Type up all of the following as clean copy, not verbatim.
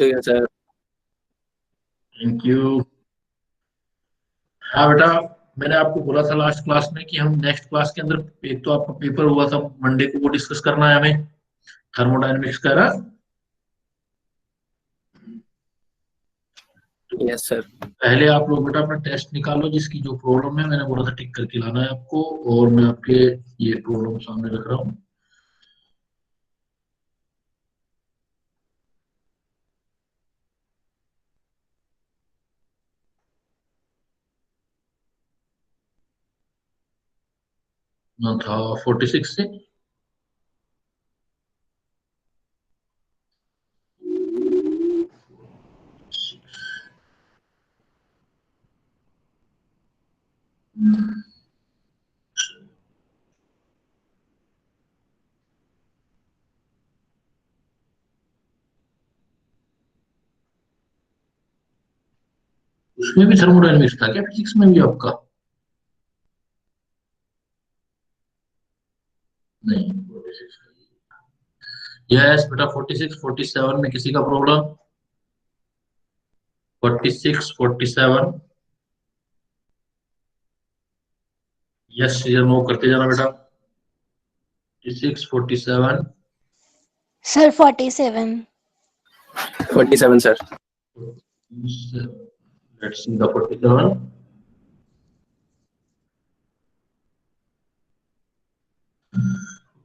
ठीक है sir. Thank you. हाँ बेटा, मैंने आपको बोला था लास्ट क्लास में कि हम नेक्स्ट क्लास के अंदर एक तो आपका पेपर हुआ था मंडे को, वो डिस्कस करना है हमें, थर्मोडायनेमिक्स का ना। Yes sir. पहले आप लोग बेटा अपना टेस्ट निकालो, जिसकी जो प्रॉब्लम है मैंने बोला था टिक करके लाना है आपको, और मैं आपके ये प्रॉब्लम सामने रख रहा हूँ। ना था 46 से। उसमें भी थर्मोडायनेमिक्स था क्या, फिजिक्स में भी आपका? नहीं, 46। यस बेटा, 46 47 में किसी का प्रॉब्लम? 46 47। यस या नो करते जाना बेटा। 46 47। Sir 47। 47 sir. Let's see the 47.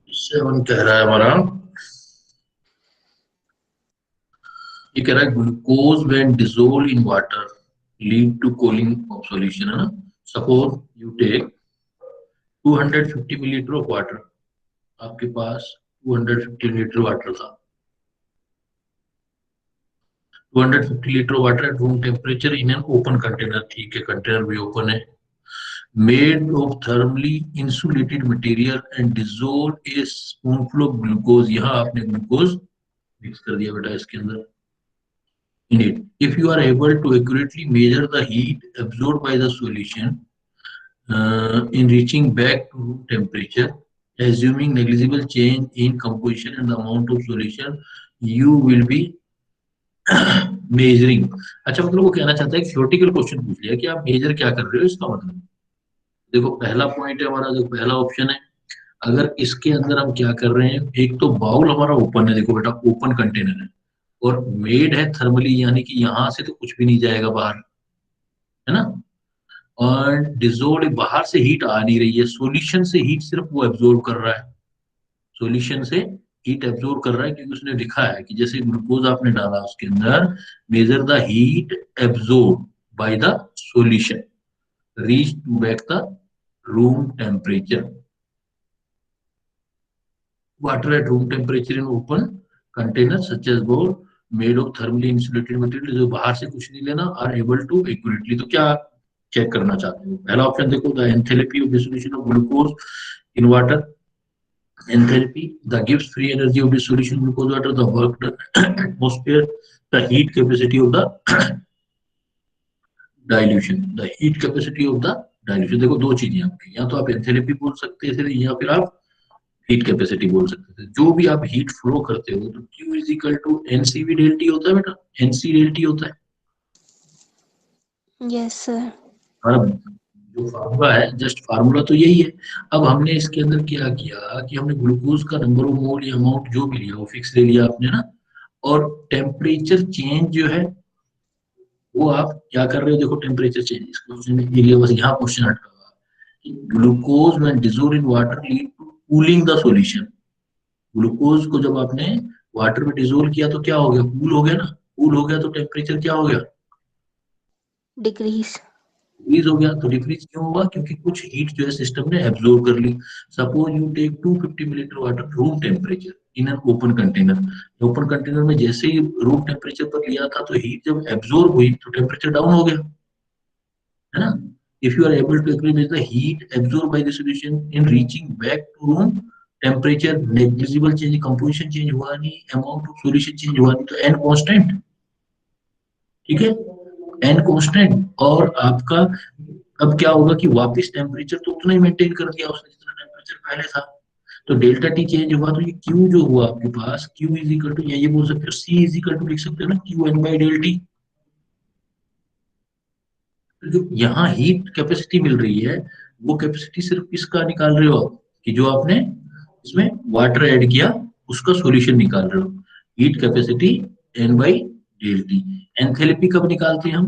Seven कह रहा है हमारा, ये कह रहा है glucose when dissolve in water lead to cooling of solution, है ना। Suppose you take 250 millilitre of water, आपके पास 250 लीटर वाटर था, 250 litre water at room temperature in an open container. ठीक है, कंटेनर भी ओपन है। Made of thermally insulated material and dissolve A spoonful of glucose. यहाँ आपने ग्लूकोज मिक्स कर दिया बेटा इसके अंदर। In it, if you are able to accurately measure the heat absorbed by the solution in reaching back to room temperature, assuming negligible change in composition and the amount of solution, you will be measuring। अच्छा, मतलब वो कहना चाहता है कि theoretical question पूछ लिया कि आप मेजर क्या कर रहे हो, इसका मतलब देखो पहला पॉइंट है हमारा, जो पहला ऑप्शन है, अगर इसके अंदर हम क्या कर रहे हैं, एक तो बाउल हमारा ओपन है, देखो बेटा ओपन कंटेनर है, और मेड है थर्मली, यानी कि यहां से तो कुछ भी नहीं जाएगा बाहर, है ना। और डिजोल्व, बाहर से हीट आ नहीं रही है, सॉल्यूशन से हीट सिर्फ वो एब्जॉर्ब कर रहा है, सॉल्यूशन से हीट एब्जॉर्ब कर रहा है, क्योंकि उसने लिखा है कि जैसे ग्लूकोज आपने डाला उसके अंदर, measure the heat absorb by the solution reach to back the room temperature. Water at room temperature in open container such as bowl made of thermally insulated material, जो बाहर से कुछ नहीं लेना, आर एबल टू एक्यूरेटली। तो क्या check करना चाहते हो? पहला ऑप्शन देखो, the enthalpy of dissolution of glucose in water, enthalpy, the gives free energy of this solution glucose water, the work done atmosphere, the heat capacity of the dilution, the heat capacity of the dilution। देखो दो चीजें आपकी, या तो आप enthalpy बोल सकते थे या फिर आप हीट कैपेसिटी बोल सकते थे। जो भी आप हीट फ्लो करते हो तो Q is equal to N C V del T होता है बेटा, एनसी डेल टी होता है। Yes sir. और जो फार्मूला है, जस्ट फार्मूला तो यही है। अब हमने इसके अंदर क्या किया कि हमने ग्लूकोज का नंबर ऑफ मोल या अमाउंट जो भी लिया वो फिक्स ले लिया आपने ना, और टेम्परेचर चेंज जो है वो आप क्या कर रहे हो, देखो टेम्परेचर चेंज इस क्वेश्चन में एरिया, बस यहाँ क्वेश्चन अटका हुआ कि glucose when dissolve in water lead to cooling the solution. ग्लूकोज को जब आपने वाटर में डिसोल्व किया तो क्या हो गया, कूल हो गया ना, कूल हो गया तो टेम्परेचर क्या हो गया, डिक्रीज। डिक्रीज हो गया। तो डिक्रीज क्यों हुआ, क्योंकि कुछ हीट जो है सिस्टम ने एब्जॉर्ब कर ली। Suppose you take 250 millilitre water room temperature in an open container, open container में जैसे ही रूम टेम्परेचर पर लिया था तो हीट जब एब्जॉर्ब हुई तो टेम्परेचर डाउन हो गया, है ना। If you are able to accurate the heat absorb by the solution in reaching back to room temperature, negligible change, composition change हुआ नहीं, अमाउंट ऑफ सॉल्यूशन चेंज हुआ नहीं, तो एन कांस्टेंट। ठीक है, एन कांस्टेंट। और आपका अब क्या होगा कि वापस टेम्परेचर तो उतना ही मेंटेन कर दिया उसने जितना टेम्परेचर पहले था। तो डेल्टा टी चेंज हुआ तो ये क्यू जो हुआ आपके पास, क्यू इज इक्वल टू, या ये बोल सकते हो सी इज इक्वल टू, लिख सकते हो ना Q N by del T. तो जो यहाँ हीट कैपेसिटी मिल रही है वो कैपेसिटी सिर्फ किसका निकाल रहे हो आप, कि जो आपने इसमें वाटर ऐड किया उसका सॉल्यूशन निकाल रहे हो। Heat capacity N by del T. Enthalpy कब निकालते हैं हम,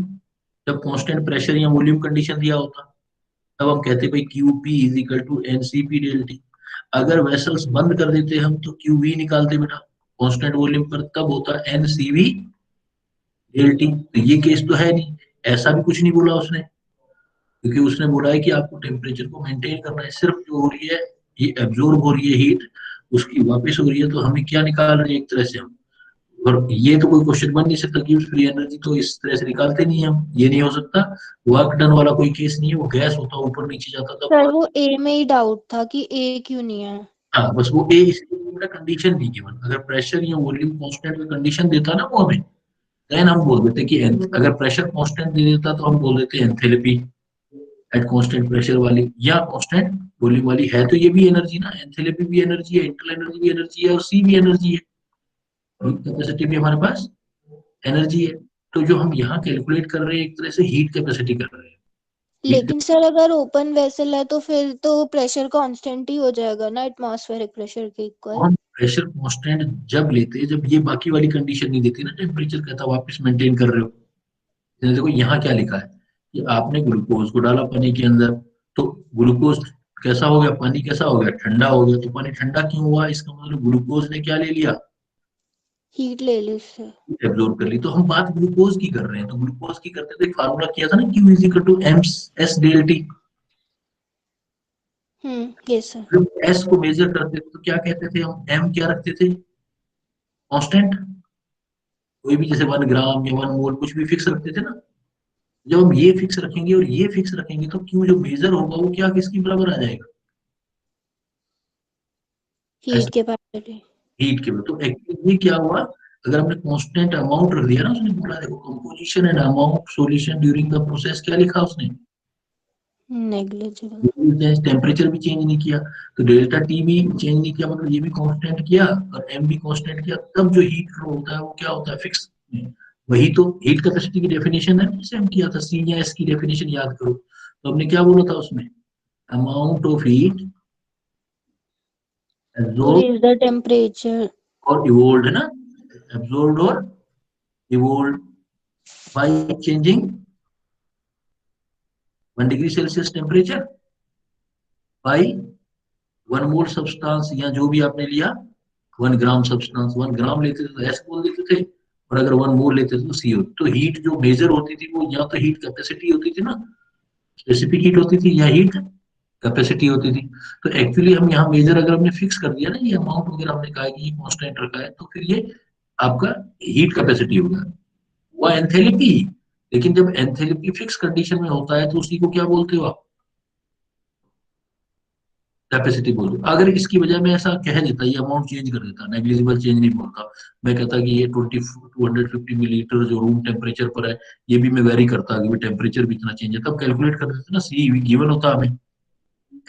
जब कांस्टेंट प्रेशर या वॉल्यूम कंडीशन दिया होता, तब हम कहते भाई Q P is equal to N C P del T. अगर वेसल्स बंद कर देते हम तो क्यू वी निकालते बेटा कांस्टेंट वॉल्यूम पर, तब होता N C V del T. तो ये केस तो है नहीं, ऐसा भी कुछ नहीं बोला उसने, क्योंकि उसने बोला है कि आपको टेम्परेचर को मेंटेन करना है, सिर्फ जो हो रही है ये एब्जॉर्ब हो रही है हीट, उसकी वापस हो रही है, तो हमें क्या निकाल रहे हैं एक तरह से हम। और ये तो कोई क्वेश्चन बन नहीं सकता कि फ्री एनर्जी तो इस तरह से निकालते नहीं हम, ये नहीं हो सकता। वर्क डन वाला कोई केस नहीं है, वो गैस होता ऊपर नीचे जाता सर तब। वो ए में ही डाउट था कि ए क्यों नहीं है। हाँ बस वो ए इसलिए कंडीशन नहीं गिवन, अगर प्रेशर या वॉल्यूम कांस्टेंट में कंडीशन देता ना वो हमें, देन हम बोल देते कि अगर प्रेशर कांस्टेंट दे देता तो हम बोल देते एंथैल्पी एट कांस्टेंट प्रेशर वाली या कांस्टेंट वॉल्यूम वाली। है तो ये भी एनर्जी ना, एंथैल्पी भी एनर्जी है, इंटरनल एनर्जी भी एनर्जी है, और सी भी एनर्जी है, कैपेसिटी भी हमारे पास एनर्जी है। तो जो हम यहाँ कैलकुलेट कर रहे हैं एक तरह से हीट कैपेसिटी कर रहे हैं। लेकिन सर अगर ओपन वेसल है तो फिर तो प्रेशर कांस्टेंट ही हो जाएगा ना, एटमॉस्फेरिक प्रेशर के इक्वल। हम प्रेशर कांस्टेंट जब लेते हैं जब ये बाकी वाली कंडीशन नहीं देती ना, टेम्परेचर कहता वापस मेंटेन कर रहे हो। जैसे देखो यहाँ क्या लिखा है कि आपने ग्लूकोज को डाला पानी के अंदर, तो ग्लूकोज कैसा हो गया, पानी कैसा हो गया, ठंडा हो गया। तो पानी ठंडा क्यों हुआ, इसका मतलब ग्लूकोज ने क्या ले लिया, हीट ले ली उससे। एब्जॉर्ब कर ली। तो हम बात ग्लूकोज की कर रहे हैं, तो ग्लूकोज की करते थे फार्मूला किया था ना, Q is equal to M S del T. Yes sir. जब एस को मेजर करते थे तो क्या कहते थे हम, एम क्या रखते थे, कांस्टेंट, कोई भी जैसे 1 ग्राम या 1 मोल कुछ भी फिक्स रखते थे ना। जब हम ये फिक्स रखेंगे और ये फिक्स रखेंगे तो क्यू जो मेजर होगा वो क्या किसकी बराबर आ जाएगा, हीट कैपेसिटी। हीट के। तो एक्चुअली क्या हुआ, अगर हमने कांस्टेंट अमाउंट रख दिया ना, उसने बोला देखो composition and amount solution during the process, क्या लिखा उसने, नेग्लिजिबल। टेम्परेचर भी चेंज नहीं किया, तो डेल्टा टी भी चेंज नहीं किया, मतलब ये भी कांस्टेंट किया और एम भी कांस्टेंट किया, तब जो हीट फ्लो होता है वो क्या होता है, फिक्स। वही तो हीट कैपेसिटी की डेफिनेशन है, जैसे हम किया था सी या एस की डेफिनेशन याद करो, तो हमने क्या बोला था उसमें, amount of heat to absorb raise the temperature. और इवोल्व, है ना, एब्जॉर्ब और evolve by changing 1 degree Celsius temperature by 1 mole substance, या जो भी आपने लिया 1 ग्राम सब्सटेंस। 1 ग्राम लेते थे तो एस बोल देते थे, और अगर 1 मोल लेते थे तो सी होती। तो हीट जो मेजर होती थी वो या तो हीट कैपेसिटी होती थी ना, स्पेसिफिक हीट होती थी, या हीट कैपेसिटी होती थी। तो एक्चुअली हम यहाँ मेजर अगर हमने फिक्स कर दिया ना, ये अमाउंट वगैरह हमने कहा कि ये कांस्टेंट रखा है, तो फिर ये आपका हीट कैपेसिटी होगा, वो एंथैल्पी। लेकिन जब एंथैल्पी फिक्स कंडीशन में होता है तो उसी को क्या बोलते हो आप, कैपेसिटी बोल दो। अगर इसकी वजह में ऐसा कह देता, ये अमाउंट चेंज कर देता, नेग्लिजिबल चेंज नहीं बोलता, मैं कहता कि ये 250 मिलीलीटर जो रूम टेम्परेचर पर है, ये भी मैं वेरी करता कि टेम्परेचर भी इतना चेंज है, तब कैलकुलेट कर देते ना, सी गिवन होता हमें,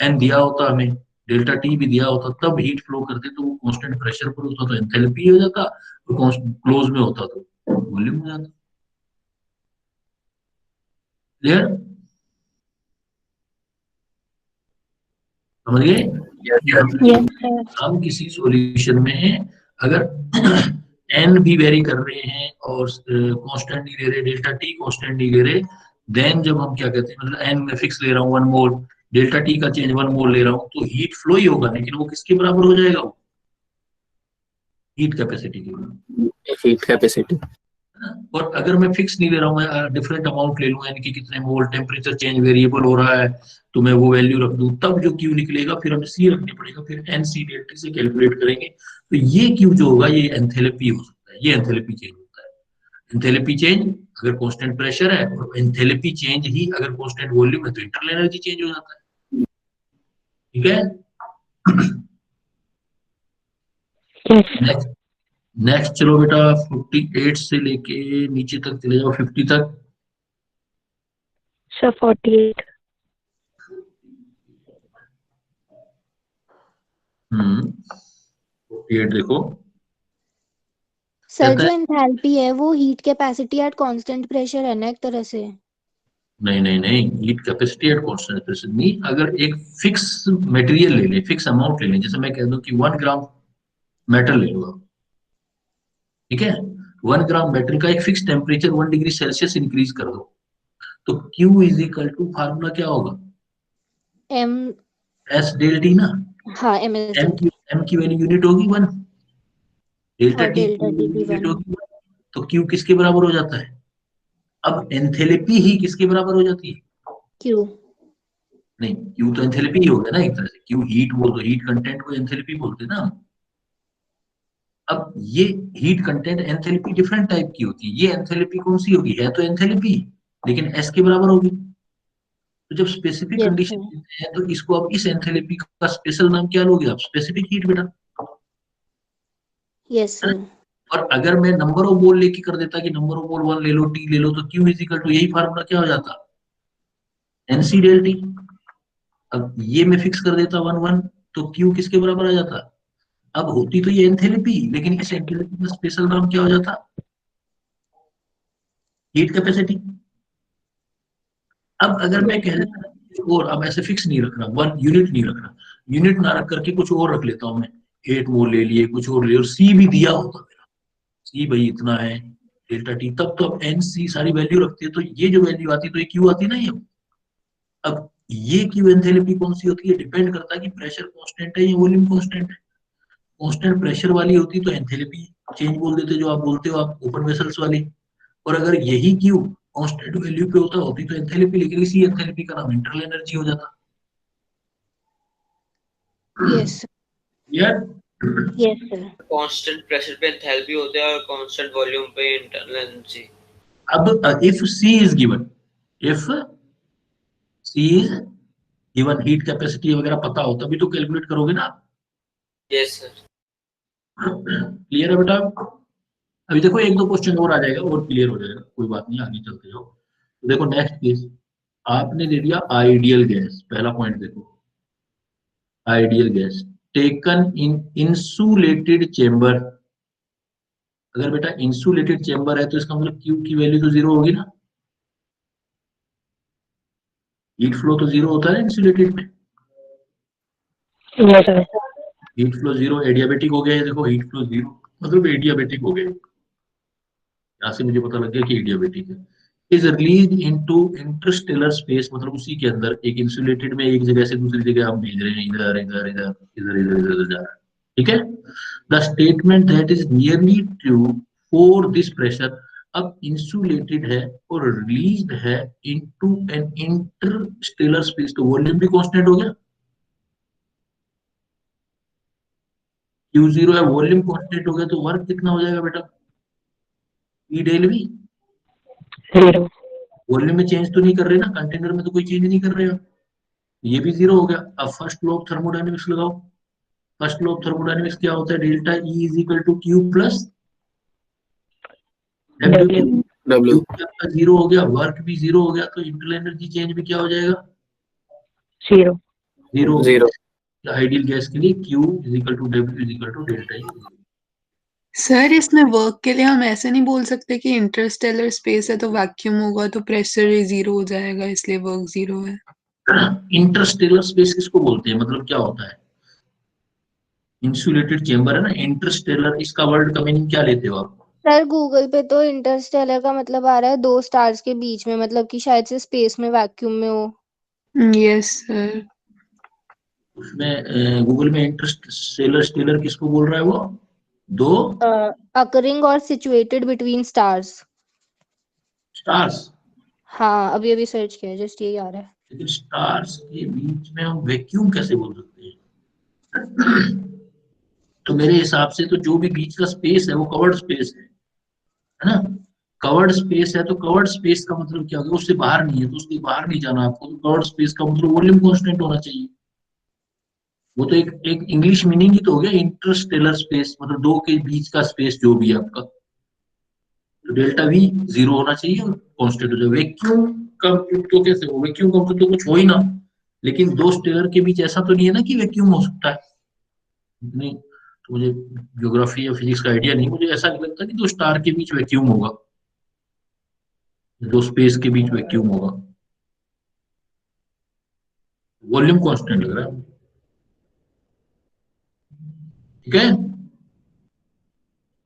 एन दिया होता हमें, डेल्टा टी भी दिया होता, तब हीट फ्लो करते तो वो कांस्टेंट प्रेशर पर होता तो एंथैल्पी हो जाता, और क्लोज में होता तो वॉल्यूम हो जाता। क्लियर, समझ गए। Yes, sir. Yes sir. हम किसी सॉल्यूशन में अगर एन भी वेरी कर रहे हैं और कांस्टेंट नहीं ले रहे, डेल्टा टी कांस्टेंट नहीं ले रहे, देन जब हम क्या कहते हैं, मतलब एन में फिक्स ले रहा हूँ 1 मोल, डेल्टा टी का चेंज 1 मोल ले रहा हूँ, तो हीट फ्लो ही होगा, लेकिन वो किसके बराबर हो जाएगा, वो हीट कैपेसिटी के। Heat capacity. और अगर मैं फिक्स नहीं ले रहा हूँ, मैं डिफरेंट अमाउंट ले लूँ, यानी कि कितने मोल, टेम्परेचर चेंज वेरिएबल हो रहा है, तो मैं वो वैल्यू रख दूँ, तब जो क्यू निकलेगा फिर हमें सी रखनी पड़ेगा, फिर एन सी डेल्टा से कैलकुलेट करेंगे। तो ये क्यू जो होगा ये एंथैल्पी हो सकता है, ये एंथैल्पी चेंज होता है। एंथैल्पी चेंज अगर कांस्टेंट प्रेशर है, और एंथैल्पी चेंज ही अगर कांस्टेंट वॉल्यूम है, तो इंटरनल एनर्जी चेंज हो जाता है। ठीक है। नेक्स्ट, नेक्स्ट चलो बेटा, 48 से लेके नीचे तक चले जाओ, 50 तक। सर 48। 48 देखो सर कहता जो है एंथैल्पी है वो heat capacity at constant pressure है ना एक तरह से। नहीं नहीं नहीं, heat capacity at constant pressure नहीं, अगर एक फिक्स मटेरियल ले ले, फिक्स अमाउंट ले ले, जैसे मैं कह दूं कि 1 ग्राम मेटल ले लो आप, ठीक है, 1 ग्राम मेटल का एक fix temperature 1 degree Celsius increase कर दो, तो Q is equal to formula क्या होगा, एम। एस डेल टी ना, हाँ एम एस एम डी। की एम की वैल्यू यूनिट होगी 1, डेल्टा और टी की डेल्टा टी वैल्यू भी यूनिट 1। होगी 1, तो Q किसके बराबर हो जाता है, अब एंथैल्पी ही किसके बराबर हो जाती है, क्यू। नहीं Q तो एंथैल्पी ही हो गया ना एक तरह से, Q हीट बोल दो, हीट कंटेंट को एंथैल्पी बोलते हैं ना हम। अब ये heat content enthalpy different type की होती है, ये एंथैल्पी कौन सी होगी, है तो एंथैल्पी लेकिन एस के बराबर होगी, तो जब स्पेसिफिक यस कंडीशन सर। देते हैं तो इसको आप इस एंथैल्पी का स्पेशल नाम क्या लोगे आप, स्पेसिफिक हीट बेटा, यस है सर। ना? और अगर मैं नंबर ऑफ मोल लेके कर देता कि नंबर ऑफ मोल 1 ले लो, टी ले लो, तो क्यू इज इक्वल टू यही फार्मूला क्या हो जाता, एनसी डेल टी। अब ये मैं फिक्स कर देता 1 1, तो क्यू किसके बराबर आ जाता, अब होती तो ये एंथैल्पी लेकिन इस एंथैल्पी का स्पेशल नाम क्या हो जाता, हीट कैपेसिटी। अब अगर मैं यस कह सर। देता ना कुछ और, अब ऐसे फिक्स नहीं रख रहा, 1 यूनिट नहीं रख रहा, यूनिट ना रख करके कुछ और रख लेता हूं मैं, 8 मोल ले लिए, कुछ और ले, और सी भी दिया होता मेरा, सी भाई इतना है, डेल्टा टी, तब तो अब एन सी सारी वैल्यू रखते हैं, तो ये जो वैल्यू आती तो ये क्यू आती ना ये। अब ये क्यू एंथैल्पी कौन सी होती है, डिपेंड करता है कि प्रेशर कांस्टेंट है या वॉल्यूम कांस्टेंट है, कांस्टेंट प्रेशर वाली होती तो एंथैल्पी चेंज बोल देते, जो आप बोलते हो आप ओपन वेसल्स वाली, और अगर यही क्यू कांस्टेंट वैल्यू पे होता होती तो एंथैल्पी, लेकिन इसी एंथैल्पी का नाम इंटरनल एनर्जी हो जाता। यस यार यस सर। कांस्टेंट प्रेशर पे एंथैल्पी होते हैं और कांस्टेंट वॉल्यूम पे इंटरनल एनर्जी। अब if C is given, if C is given, heat capacity वगैरह पता हो तभी तो कैलकुलेट करोगे ना। Yes sir. क्लियर है बेटा, अभी देखो एक दो क्वेश्चन और आ जाएगा और क्लियर हो जाएगा, कोई बात नहीं, आगे चलते जाओ। तो देखो नेक्स्ट केस, आपने दे दिया आइडियल गैस, पहला पॉइंट देखो, ideal gas taken in insulated chamber, अगर बेटा इंसुलेटेड चेंबर है तो इसका मतलब क्यू की वैल्यू तो जीरो होगी ना, हीट फ्लो तो जीरो होता है इंसुलेटेड में, yes sir. Heat flow zero, adiabatic हो गया है, देखो हीट फ्लो जीरो मतलब एडियाबेटिक हो गया, यहाँ से मुझे पता लग गया कि एडियाबेटिक है। Is release into Interstellar space, मतलब उसी के अंदर एक इंसुलेटेड में एक जगह से दूसरी जगह हम भेज रहे हैं, इधर इधर इधर इधर इधर इधर जा रहा है, ठीक है। The statement that is nearly true for this pressure, अब इंसुलेटेड है और रिलीज्ड है इनटू एन इंटरस्टेलर स्पेस, तो वॉल्यूम भी कांस्टेंट हो गया, क्यू जीरो है, वॉल्यूम कांस्टेंट हो गया, तो वर्क कितना हो जाएगा बेटा, E del V, zero. Volume में चेंज तो नहीं कर रहे ना, कंटेनर में तो कोई चेंज नहीं कर रहे हो, ये भी जीरो हो गया। अब फर्स्ट लॉ ऑफ थर्मोडायनेमिक्स लगाओ, फर्स्ट लॉ ऑफ थर्मोडायनेमिक्स क्या होता है, delta E is equal to Q plus W, W. W Q zero हो गया, वर्क भी जीरो हो गया, तो इंटरनल एनर्जी चेंज भी क्या हो जाएगा, जीरो। जीरो हो zero. गया। आइडियल गैस के लिए Q is equal to W is equal to delta E. Sir इसमें वर्क के लिए हम ऐसे नहीं बोल सकते कि इंटरस्टेलर स्पेस है तो वैक्यूम होगा तो प्रेशर जीरो हो जाएगा इसलिए वर्क जीरो है। इंटरस्टेलर स्पेस किसको बोलते हैं, मतलब क्या होता है, इंसुलेटेड चेंबर है ना इंटरस्टेलर, इसका वर्ड का मीनिंग क्या लेते हो आप, सर गूगल पे तो इंटरस्टेलर का मतलब आ रहा है दो स्टार्स के बीच में, मतलब कि शायद से स्पेस में वैक्यूम में हो। Yes sir. उसमें गूगल में इंटरस्टेलर स्टेलर किसको बोल रहा है वो, दो अकरिंग और सिचुएटेड बिटवीन स्टार्स। स्टार्स, हाँ अभी अभी सर्च किया, जस्ट यही आ रहा है। लेकिन स्टार्स के बीच में हम वैक्यूम कैसे बोल सकते हैं, तो मेरे हिसाब से तो जो भी बीच का स्पेस है वो कवर्ड स्पेस है ना, कवर्ड स्पेस है तो कवर्ड स्पेस का मतलब क्या होगा, उससे बाहर नहीं है तो उसके बाहर नहीं जाना आपको, तो कवर्ड स्पेस का मतलब वॉल्यूम कांस्टेंट होना चाहिए, वो तो एक इंग्लिश मीनिंग ही तो हो गया इंटरस्टेलर स्पेस, मतलब दो के बीच का स्पेस जो भी है आपका, तो डेल्टा वी जीरो होना चाहिए और कांस्टेंट हो जाए। वैक्यूम का तो कैसे हो, वैक्यूम का तो कुछ हो ही ना, लेकिन दो स्टेलर के बीच ऐसा तो नहीं है ना कि वैक्यूम हो सकता है, नहीं तो मुझे ज्योग्राफी या फिजिक्स का आइडिया नहीं, मुझे ऐसा नहीं लगता कि दो स्टार के बीच वैक्यूम होगा, दो स्पेस के बीच वैक्यूम होगा। वॉल्यूम कांस्टेंट लग रहा है। ठीक है,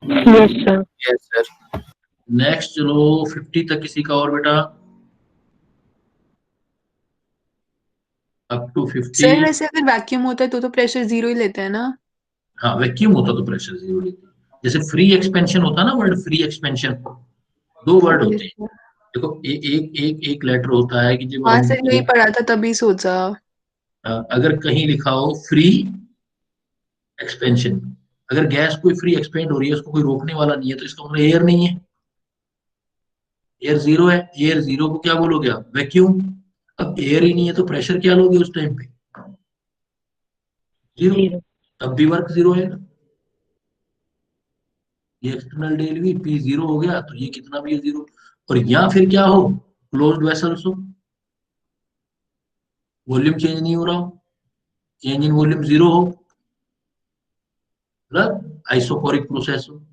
Yes, sir. Yes, sir. Next चलो 50 तक किसी का और बेटा, अप टू 50। सर वैसे अगर वैक्यूम होता है तो प्रेशर 0 ही लेता है ना? हाँ, वैक्यूम होता तो प्रेशर 0 लेते। जैसे फ्री एक्सपेंशन होता है ना, वर्ड फ्री एक्सपेंशन, दो वर्ड होते हैं। देखो एक लेटर होता है कि जब हाँ हम सर यही पढ़ा था तभी सोचा। अगर कहीं लिखा हो फ्री एक्सपेंशन, अगर गैस कोई फ्री एक्सपेंड हो रही है, उसको कोई रोकने वाला नहीं है, तो इसका मतलब एयर नहीं है, एयर जीरो है। एयर जीरो को क्या बोलोगे आप? वैक्यूम। अब एयर ही नहीं है तो प्रेशर क्या लोगे उस टाइम पे? जीरो। Zero. तब भी वर्क जीरो है। ये external del V P zero हो गया, तो ये कितना भी है जीरो। और या फिर क्या हो, क्लोज्ड वेसल्स हो, वॉल्यूम चेंज नहीं हो रहा हो, चेंज इन वॉल्यूम जीरो हो, मतलब आइसोकोरिक प्रोसेस हो, है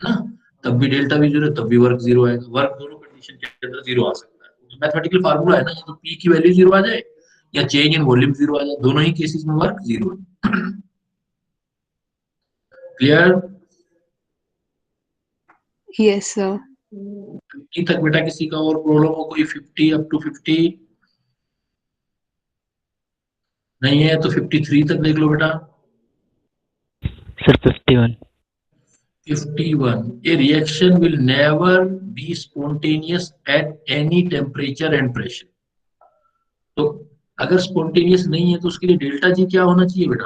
ना, तब भी डेल्टा भी जीरो, तब भी वर्क जीरो आएगा। वर्क दोनों कंडीशन के अंदर जीरो आ सकता है। तो मैथमेटिकल फार्मूला है ना, या तो पी की वैल्यू जीरो आ जाए या चेंज इन वॉल्यूम जीरो आ जाए, दोनों ही केसेस में वर्क जीरो है। क्लियर? Yes sir. 50 तक बेटा किसी का और प्रॉब्लम हो कोई? 50 अप टू 50 नहीं है तो 53 तक देख लो बेटा। Sir, 51. 51. A reaction will never be spontaneous at any temperature and pressure. तो अगर स्पॉन्टेनियस नहीं है तो उसके लिए डेल्टा जी क्या होना चाहिए बेटा?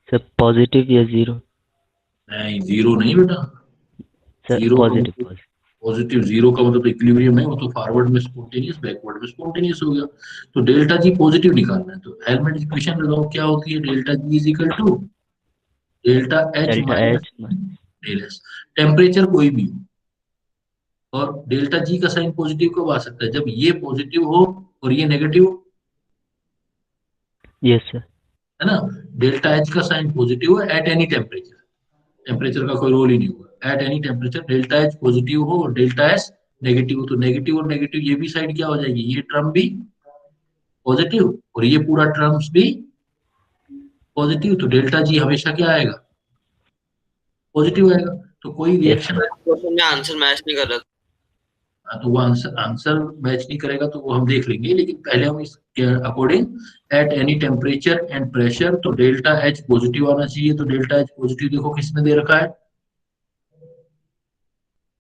Sir, positive या zero? नहीं, जीरो नहीं बेटा। Sir, zero positive. Positive. Positive, zero का मतलब इक्विलिब्रियम है, वो तो फॉरवर्ड में स्पॉन्टेनियस, बैकवर्ड में स्पॉन्टेनियस हो गया। तो डेल्टा जी पॉजिटिव निकालना है, तो हेल्मट इक्वेशन लगाओ, क्या होती है? Delta G is equal to delta H Delta minus H minus. Del S. Temperature कोई भी हो, और डेल्टा जी का साइन पॉजिटिव कब आ सकता है? जब ये पॉजिटिव हो और ये नेगेटिव हो, Yes, sir. है ना। डेल्टा एच का साइन पॉजिटिव हो एट एनी टेम्परेचर, टेम्परेचर का कोई रोल ही नहीं हुआ, at any temperature delta H positive हो और डेल्टा एस नेगेटिव हो, तो नेगेटिव और नेगेटिव ये भी साइड क्या हो जाएगी? ये टर्म भी पॉजिटिव और ये पूरा टर्म्स भी पॉजिटिव, तो डेल्टा जी हमेशा क्या आएगा? पॉजिटिव आएगा। तो कोई Yes, रिएक्शन sir. क्वेश्चन में आंसर मैच नहीं कर रहा। तो वो आंसर मैच नहीं करेगा तो वो हम देख लेंगे, लेकिन पहले हम इसके according at any temperature and pressure, तो डेल्टा एच पॉजिटिव आना चाहिए। तो डेल्टा एच पॉजिटिव देखो किसने दे रखा है,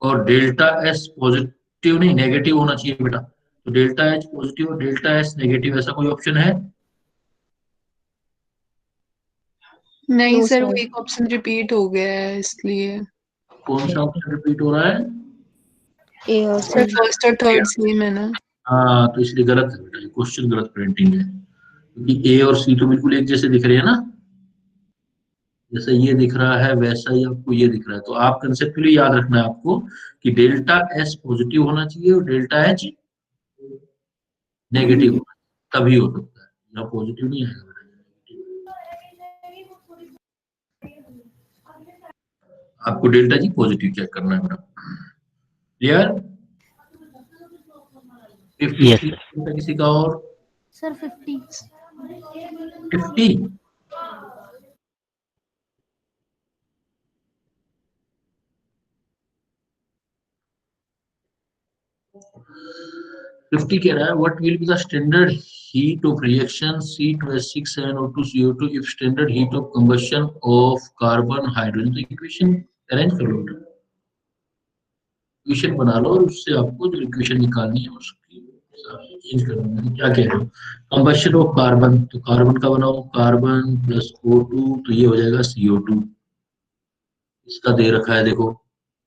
और डेल्टा एस पॉजिटिव नहीं नेगेटिव होना चाहिए बेटा। तो डेल्टा एच पॉजिटिव और डेल्टा एस नेगेटिव, ऐसा कोई ऑप्शन है? नहीं No, सर, sir. वो एक ऑप्शन रिपीट हो गया है इसलिए। कौन सा ऑप्शन रिपीट हो रहा है? A और सर C. फर्स्ट और थर्ड सेम है ना? हाँ, तो इसलिए गलत है बेटा, ये क्वेश्चन गलत प्रिंटिंग है, क्योंकि ए और सी तो बिल्कुल एक जैसे दिख रहे हैं ना, जैसे ये दिख रहा है वैसा ही आपको ये दिख रहा है। तो आप कंसेप्चुअली याद रखना है आपको कि डेल्टा एस पॉजिटिव होना चाहिए और डेल्टा एच नेगेटिव होना चाहिए, तभी हो सकता है, या पॉजिटिव नहीं आएगा बेटा, आपको डेल्टा जी पॉजिटिव चेक करना है बेटा। क्लियर? Yes, sir. किसी का और? सर 50. 50? फिफ्टी कह रहा है what will be the standard heat of reaction C2H6NO2CO2 if standard heat of combustion of carbon hydrogen. तो इक्वेशन अरेंज कर लो, इक्वेशन बना लो और उससे आपको जो इक्वेशन निकालनी है उसकी चेंज करना है। क्या कह रहे हो? कंबशन ऑफ कार्बन, तो कार्बन का बनाओ, कार्बन प्लस O2, तो ये हो जाएगा CO2। इसका दे रखा है देखो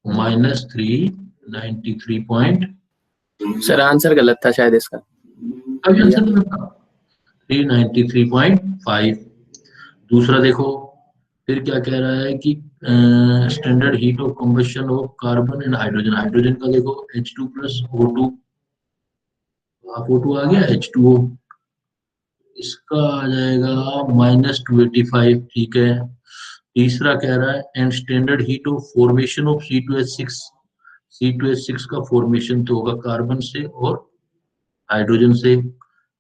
-393. सर आंसर गलत था शायद इसका। अभी आंसर नहीं बता, 393.5। दूसरा देखो फिर क्या कह रहा है कि standard heat of combustion of carbon and hydrogen, hydrogen का देखो H2 प्लस O2, O2 आ गया H2O, इसका आ जाएगा -285, ठीक है। तीसरा कह रहा है and standard heat of formation of C2H6, C2H6 का फॉर्मेशन तो होगा कार्बन से और हाइड्रोजन से।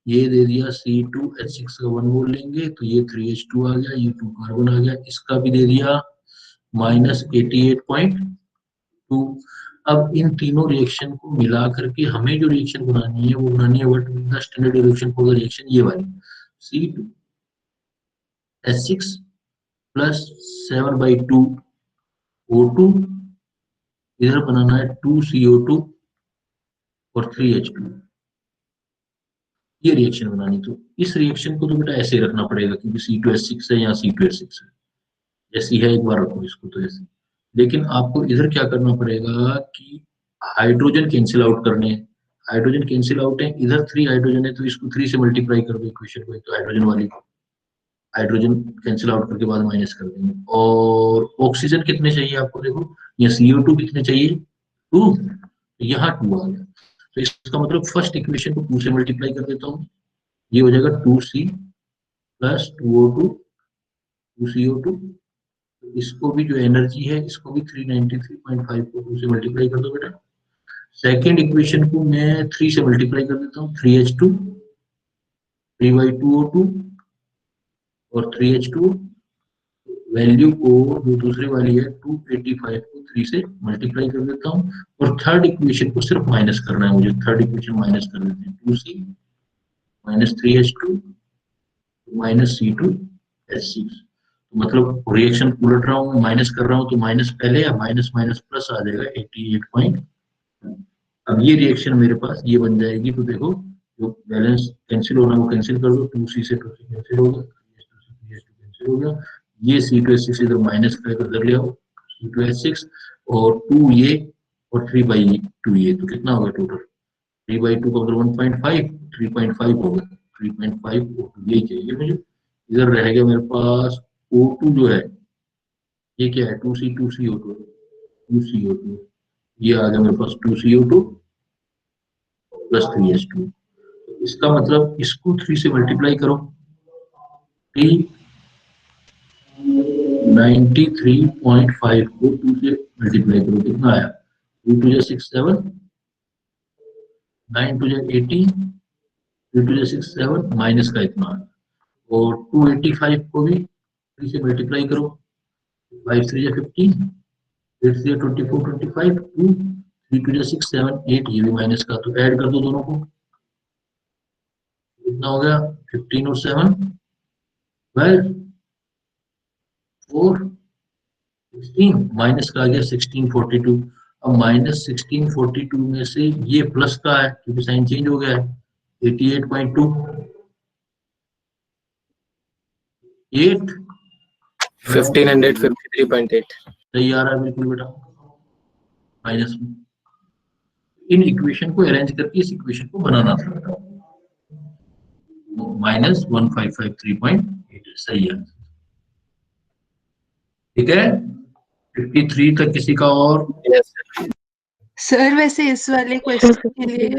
ये दे दिया C2H6 का 1 मोल लेंगे तो ये 3H2 आ गया, ये 2 कार्बन आ गया। इसका भी दे दिया -88.2। अब इन तीनों रिएक्शन को मिला करके हमें जो रिएक्शन बनानी है वो बनानी है what is the standard reaction for the reaction, ये वाली C2H6 प्लस 7/2 O2, इधर बनाना है 2CO2 और 3H2, ये रिएक्शन बनानी। तो इस रिएक्शन को तो बेटा ऐसे रखना पड़ेगा क्योंकि C2H6 है, यहाँ C2H6 है, जैसी है एक बार रखो इसको तो ऐसे। लेकिन आपको इधर क्या करना पड़ेगा कि हाइड्रोजन कैंसिल आउट करने हैं। हाइड्रोजन कैंसिल आउट है, इधर 3 हाइड्रोजन है तो इसको 3 से मल्टीप्लाई कर दो इक्वेशन को, तो हाइड्रोजन वाली हाइड्रोजन कैंसिल आउट करके बाद माइनस कर देंगे। और ऑक्सीजन कितने चाहिए आपको, देखो ये CO2 कितने चाहिए 2, यहाँ 2 आ गया। तो इसका मतलब फर्स्ट इक्वेशन को 2 से मल्टीप्लाई कर देता हूँ, ये हो जाएगा 2C प्लस 2O2 2CO2। इसको भी जो एनर्जी है इसको भी 393.5 को 2 से मल्टीप्लाई कर दो बेटा। सेकेंड इक्वेशन को मैं 3 से मल्टीप्लाई कर देता हूँ, 3H2 3/2O2 और 3H2 वैल्यू को जो दूसरी वाली है 285 को 3 से मल्टीप्लाई कर देता हूँ। और थर्ड इक्वेशन को सिर्फ माइनस करना है मुझे, थर्ड इक्वेशन माइनस कर देते हैं, 2C minus 3H2 minus C2H6। तो मतलब रिएक्शन उलट रहा हूँ, माइनस कर रहा हूँ तो माइनस पहले या माइनस माइनस प्लस आ जाएगा 88. अब ये रिएक्शन मेरे पास ये बन जाएगी। तो देखो जो बैलेंस कैंसिल होना वो कैंसिल कर दो, 2C से 2C कैंसिल हो गया, 3H2 से 3H2 कैंसिल हो गया, ये C2H6 इधर माइनस करके इधर ले आओ C2H6 और 2 ये और 3/2 ये, तो कितना होगा टोटल 3/2 का मतलब 1.5 3.5 होगा, 3.5 यही चाहिए मुझे। इधर रह गया मेरे पास O2 जो है ये क्या है 2CO2 2CO2, ये आ गया मेरे पास 2CO2 प्लस 3H2। इसका मतलब इसको 3 से मल्टीप्लाई करो, 93.5 को 2 से मल्टीप्लाई करो, कितना आया 2 2 6 7 9 2 18 2 2 6 7 माइनस का इतना, और 285 को भी 3 से मल्टीप्लाई करो, 5 3 15 8 3 24 25 2 3 2 6 7 8, ये भी माइनस का, तो ऐड कर दो दोनों को, कितना हो गया 15 और 7 12 4 16, माइनस का आ गया 1642। अब माइनस 1642 में से ये प्लस का है क्योंकि साइन चेंज हो गया है 88.2 8 1553.8 सही आ रहा है बिल्कुल बेटा माइनस में। इन इक्वेशन को अरेंज करके इस इक्वेशन को बनाना था बेटा, -1553.8 सही है, ठीक है। 53 तक किसी का और? सर वैसे इस वाले क्वेश्चन के लिए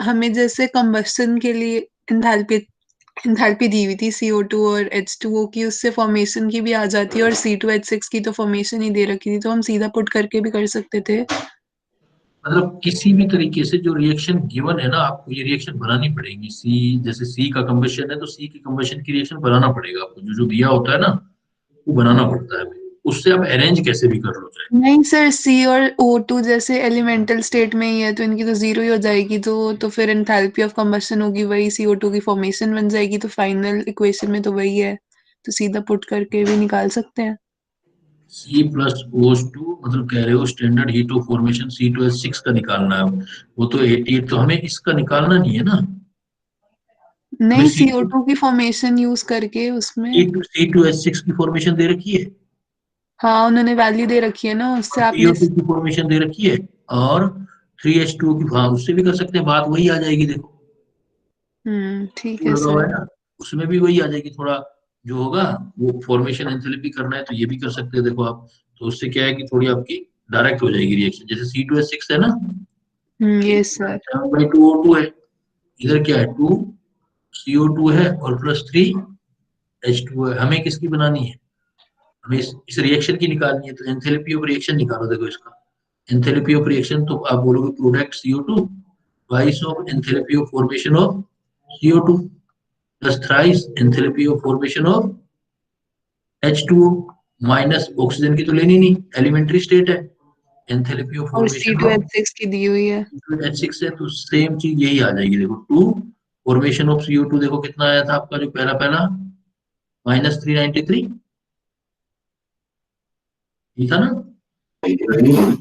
हमें जैसे कंबस्शन के लिए एंथैल्पी दी हुई थी CO2 और H2O की, उससे फॉर्मेशन की भी आ जाती है, और C2H6 की तो फॉर्मेशन ही दे रखी थी, तो हम सीधा पुट करके भी कर सकते थे। मतलब किसी भी तरीके से जो रिएक्शन गिवन है ना आपको ये रिएक्शन बनानी पड़ेगी। सी जैसे सी का कंबशन है तो सी की कंबशन की रिएक्शन बनाना पड़ेगा आपको, जो दिया होता है ना वो बनाना पड़ता है, उससे आप अरेंज कैसे भी कर लो चाहे। नहीं सर, C और O2 जैसे एलिमेंटल स्टेट में ही है तो इनकी तो जीरो ही हो जाएगी, तो फिर एंथैल्पी ऑफ कंबशन होगी वही, CO2 की फॉर्मेशन बन जाएगी, तो फाइनल इक्वेशन में तो वही है, तो सीधा पुट करके भी निकाल सकते हैं। C प्लस OH2 मतलब कह रहे हो standard heat of formation C2H6 का निकालना है, वो तो 88, तो हमें इसका निकालना नहीं है ना, नहीं CO2 की फॉर्मेशन यूज करके उसमें C2H6 की फॉर्मेशन दे रखी है, हाँ उन्होंने वैल्यू दे रखी है ना, उससे आपने CO2 की फॉर्मेशन दे रखी है, और 3H2 की, हाँ उससे भी कर सकते हैं, बात वही आ जाएगी देखो। ठीक है सर, है उसमें भी वही आ जाएगी, थोड़ा जो होगा वो फॉर्मेशन एंथैल्पी करना है तो ये भी कर सकते हैं देखो आप, तो उससे क्या है कि थोड़ी आपकी डायरेक्ट हो जाएगी रिएक्शन, जैसे C2H6 है ना यस सर, 7/2 O2 है, इधर क्या है 2 CO2 है और +3 H2 है। हमें किसकी बनानी है? हमें इस रिएक्शन की निकालनी है। तो एंथैल्पी ऑफ रिएक्शन निकालो। देखो इसका एंथैल्पी ऑफ रिएक्शन, तो आप बोलोगे product CO2 twice of enthalpy of formation of CO2 plus thrice enthalpy of formation of H2O minus oxygen की तो लेनी नहीं, एलिमेंट्री स्टेट है। एंथैल्पी ऑफ और फॉर्मेशन ऑफ C2H6 की दी हुई है। H6 है, तो सेम चीज यही आ जाएगी। देखो 2 फॉर्मेशन ऑफ CO2 देखो कितना आया था आपका जो पहला -393 ये था ना।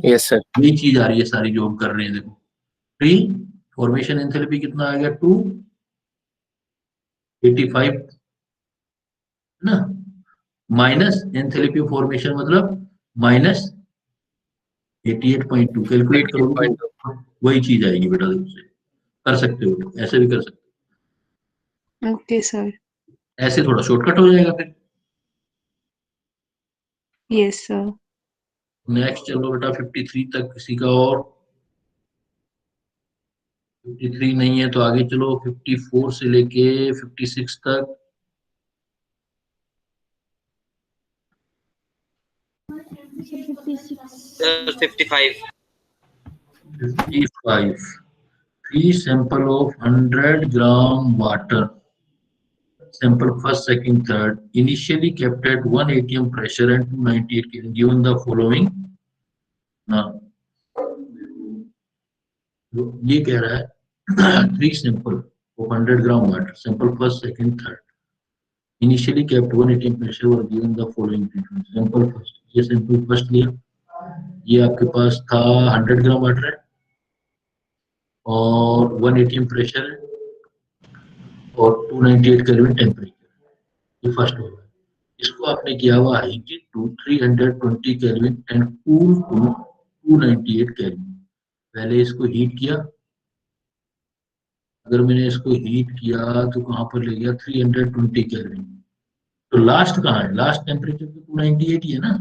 Yes sir. यही चीज आ रही है सारी जो हम कर रहे हैं। देखो 3 फॉर्मेशन एंथैल्पी कितना आ गया 285 ना, माइनस एंथैल्पी ऑफ फॉर्मेशन मतलब -88.2 कैलकुलेट करोगे तो वही चीज आएगी बेटा। देखो कर सकते हो, ऐसे भी कर सकते ओके सर। हो, ऐसे थोड़ा शॉर्टकट हो जाएगा फिर। Yes sir. नेक्स्ट चलो बेटा 53 तक किसी का और 53 नहीं है तो आगे चलो 54 से लेके 56 तक। Sir, 55. 55 3 sample of 100 gram water, sample first, second, third, initially kept at 1 atm pressure and 298 Kelvin, given the following. now ये कह रहा है 3 sample of 100 gram water, sample first, second, third, initially kept 1 atm pressure were given the following treatment. sample first, ये sample first लिया, ये आपके पास था 100 gram water है और 1 atm प्रेशर है और 298 केल्विन टेम्परेचर, ये फर्स्ट होगा। इसको आपने किया हुआ heated to 320 kelvin and cool to 298 kelvin. पहले इसको हीट किया, अगर मैंने इसको हीट किया तो कहां पर ले गया 320 केल्विन, तो लास्ट कहाँ है? लास्ट टेम्परेचर तो 298 ही है ना,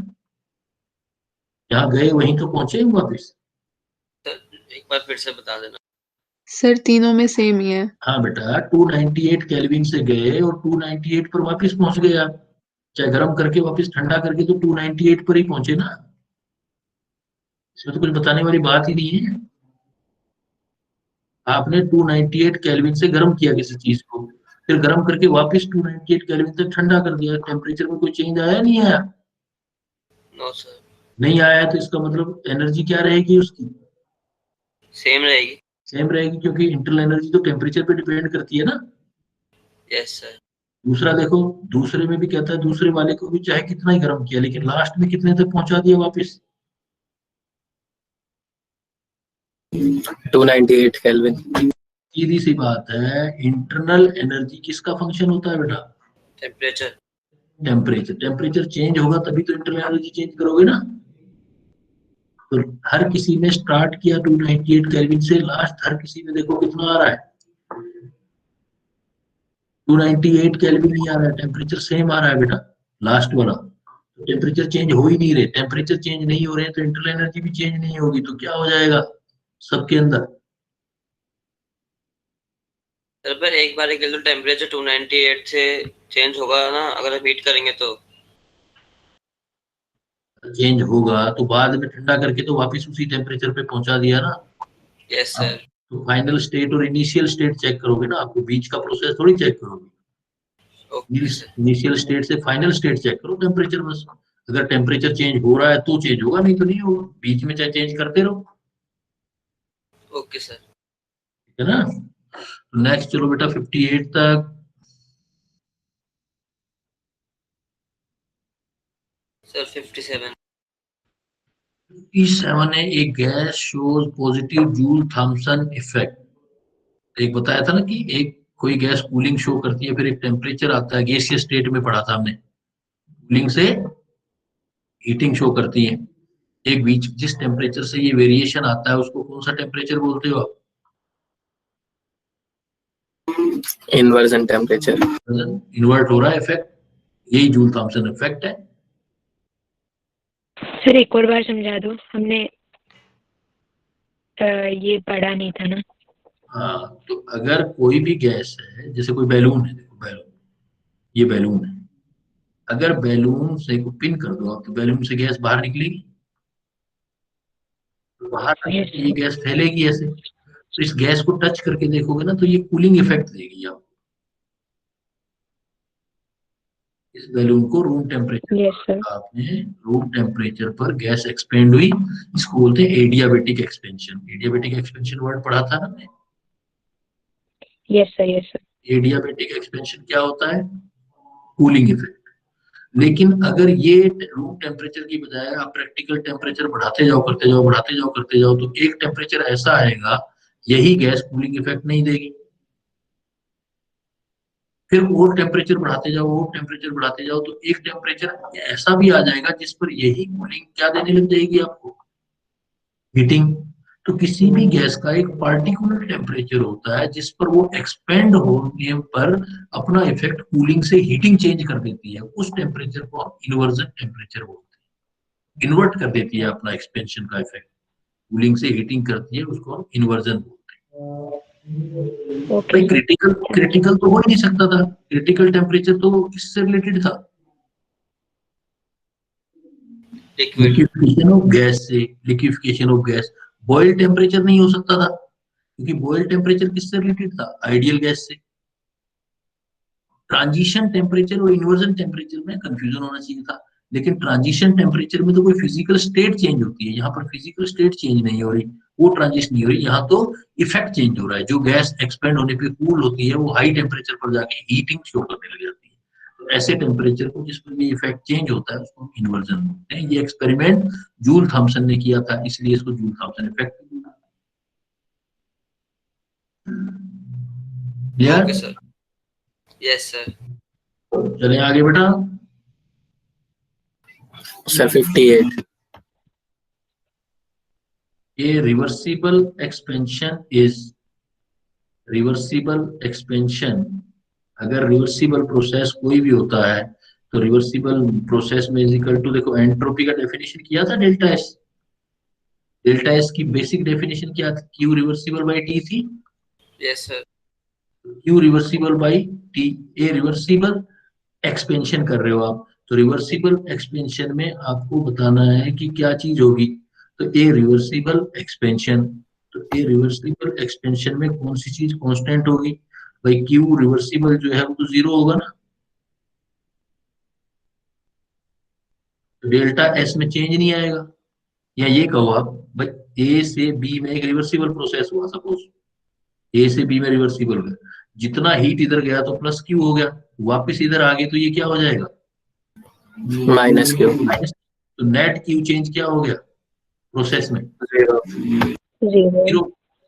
जहाँ गए वहीं तो पहुंचे वापिस। सर एक बार फिर से बता देना। सर तीनों में सेम ही है। हाँ बेटा 298 केल्विन से गए और 298 पर वापस पहुंच गए आप, चाहे गर्म करके वापस ठंडा करके तो 298 पर ही पहुंचे ना, इसमें तो कुछ बताने वाली बात ही नहीं है। आपने 298 केल्विन से गर्म किया किसी चीज को, फिर गर्म करके वापस 298 केल्विन तक ठंडा कर दिया, टेम्परेचर में कोई चेंज आया नहीं आया? No sir. नहीं आया तो इसका मतलब एनर्जी क्या रहेगी उसकी? सेम रहेगी। सेम रहेगी, क्योंकि इंटरनल एनर्जी तो टेम्परेचर पे डिपेंड करती है ना। Yes sir. दूसरा देखो, दूसरे में भी कहता है दूसरे वाले को भी चाहे कितना ही गर्म किया लेकिन लास्ट में कितने तक पहुंचा दिया वापस? 298 केल्विन। सीधी सी बात है, इंटरनल एनर्जी किसका फंक्शन होता है बेटा? टेम्परेचर। टेम्परेचर। टेम्परेचर चेंज होगा तभी तो इंटरनल एनर्जी चेंज करोगे ना। तो हर किसी में स्टार्ट किया 298 केल्विन से, लास्ट हर किसी में देखो कितना आ रहा है 298 केल्विन ही आ रहा है, टेम्परेचर सेम आ रहा है बेटा लास्ट वाला। तो टेम्परेचर चेंज हो ही नहीं रहे, टेम्परेचर चेंज नहीं हो रहे हैं तो इंटरनल एनर्जी भी चेंज नहीं होगी, तो क्या हो जाएगा सबके अंदर? सर पर एक बार के लिए तो टेम्परेचर 298 से चेंज होगा ना, अगर हम हीट करेंगे तो। चेंज होगा तो बाद में ठंडा करके तो वापस उसी टेम्परेचर पे पहुंचा दिया ना। Yes sir. तो फाइनल स्टेट और इनिशियल स्टेट चेक करोगे ना, आपको बीच का प्रोसेस थोड़ी चेक करोगे। Okay sir. इनिशियल स्टेट से फाइनल स्टेट चेक करो टेम्परेचर बस। अगर टेम्परेचर चेंज हो रहा है तो चेंज होगा, नहीं तो नहीं होगा, बीच में चाहे चेंज करते रहो। Okay sir. ठीक है ना। नेक्स्ट चलो बेटा 58 तक। सर 57। 57 है, एक gas shows positive Joule Thomson effect. एक बताया था ना कि एक कोई गैस कूलिंग शो करती है, फिर एक टेम्परेचर आता है, गैसीय स्टेट में पढ़ा था हमने, कूलिंग से हीटिंग शो करती है। एक बीच जिस टेम्परेचर से ये वेरिएशन आता है उसको कौन सा टेम्परेचर बोलते हो आप? Inversion temperature. इन्वर्ट हो रहा है इफेक्ट, यही जूल थॉमसन इफेक्ट है। सर एक और बार समझा दो, हमने ये पढ़ा नहीं था ना। हाँ, तो अगर कोई भी गैस है, जैसे कोई बैलून है, देखो बैलून, ये बैलून है, अगर बैलून से को पिन कर दो आप, तो बैलून से गैस बाहर निकलेगी, तो बाहर निकल के ये गैस फैलेगी ऐसे। तो इस गैस को टच करके देखोगे ना, तो ये कूलिंग इफेक्ट देगी आपको। इस बैलून को रूम टेम्परेचर Yes, sir. आपने रूम टेम्परेचर पर गैस एक्सपेंड हुई, इसको बोलते हैं adiabatic expansion. Adiabatic expansion word पढ़ा था ना हमने। Yes, sir. Yes, sir. Adiabatic expansion क्या होता है? Cooling effect. लेकिन अगर ये रूम टेम्परेचर की बजाय आप प्रैक्टिकल टेम्परेचर बढ़ाते जाओ, करते जाओ, बढ़ाते जाओ, करते जाओ, तो एक टेम्परेचर ऐसा आएगा, यही गैस कूलिंग इफेक्ट नहीं देगी। फिर और टेम्परेचर बढ़ाते जाओ, और टेम्परेचर बढ़ाते जाओ, तो एक टेम्परेचर ऐसा भी आ जाएगा जिस पर यही कूलिंग क्या देने लग जाएगी आपको? हीटिंग। तो किसी भी गैस का एक पार्टिकुलर टेम्परेचर होता है जिस पर वो एक्सपेंड होने पर अपना इफेक्ट कूलिंग से हीटिंग चेंज कर देती है। उस टेम्परेचर को हम इन्वर्जन टेम्परेचर बोलते हैं। इन्वर्ट कर देती है अपना एक्सपेंशन का इफेक्ट, कूलिंग से हीटिंग करती है, उसको हम इन्वर्जन बोलते हैं। Okay. भाई क्रिटिकल तो हो ही नहीं सकता था। क्रिटिकल टेम्परेचर तो किससे रिलेटेड था? लिक्विड। लिक्विफिकेशन ऑफ गैस से। Liquefaction of gas Boyle temperature नहीं हो सकता था, क्योंकि बॉयल टेम्परेचर किससे रिलेटेड था? आइडियल गैस से। ट्रांजिशन टेम्परेचर और इन्वर्जन टेम्परेचर में कंफ्यूजन होना चाहिए था, लेकिन ट्रांजिशन टेम्परेचर में तो कोई फिजिकल स्टेट चेंज होती है, यहाँ पर फिजिकल स्टेट चेंज नहीं हो रही, वो ट्रांजिशन नहीं हो रही, यहाँ तो इफेक्ट चेंज हो रहा है। जो गैस एक्सपेंड होने पे कूल होती है, वो हाई टेम्परेचर पर जाके हीटिंग शो करने लग जाती है। तो ऐसे टेम्परेचर को जिसमें ये इफेक्ट चेंज होता है, उसको हम इन्वर्जन बोलते हैं। ये एक्सपेरिमेंट जूल थॉमसन ने किया था, इसलिए इसको Joule Thomson effect. Okay sir. Yes sir. चले आगे बेटा। Sir 58। A reversible expansion is reversible expansion. अगर रिवर्सिबल प्रोसेस कोई भी होता है, तो रिवर्सिबल प्रोसेस में इज इक्वल टू, देखो एंट्रोपी का डेफिनेशन किया था डेल्टा एस। डेल्टा एस की बेसिक डेफिनेशन क्या थी? क्यू रिवर्सिबल बाई टी थी। Yes sir. Q reversible by T. A reversible expansion कर रहे हो आप, तो रिवर्सिबल एक्सपेंशन में आपको बताना है कि क्या चीज होगी। तो ए रिवर्सिबल एक्सपेंशन, तो ए रिवर्सिबल एक्सपेंशन में कौन सी चीज कांस्टेंट होगी? भाई क्यू रिवर्सिबल जो है वो तो 0 होगा ना, तो डेल्टा एस में चेंज नहीं आएगा। या ये कहो आप, भाई ए से बी में एक रिवर्सिबल प्रोसेस हुआ, सपोज ए से बी में रिवर्सिबल हुआ, जितना हीट इधर गया तो प्लस क्यू हो गया, वापस इधर आ गए तो ये क्या हो जाएगा? Minus Q. तो नेट क्यू चेंज क्या हो गया प्रोसेस में? 0। 0.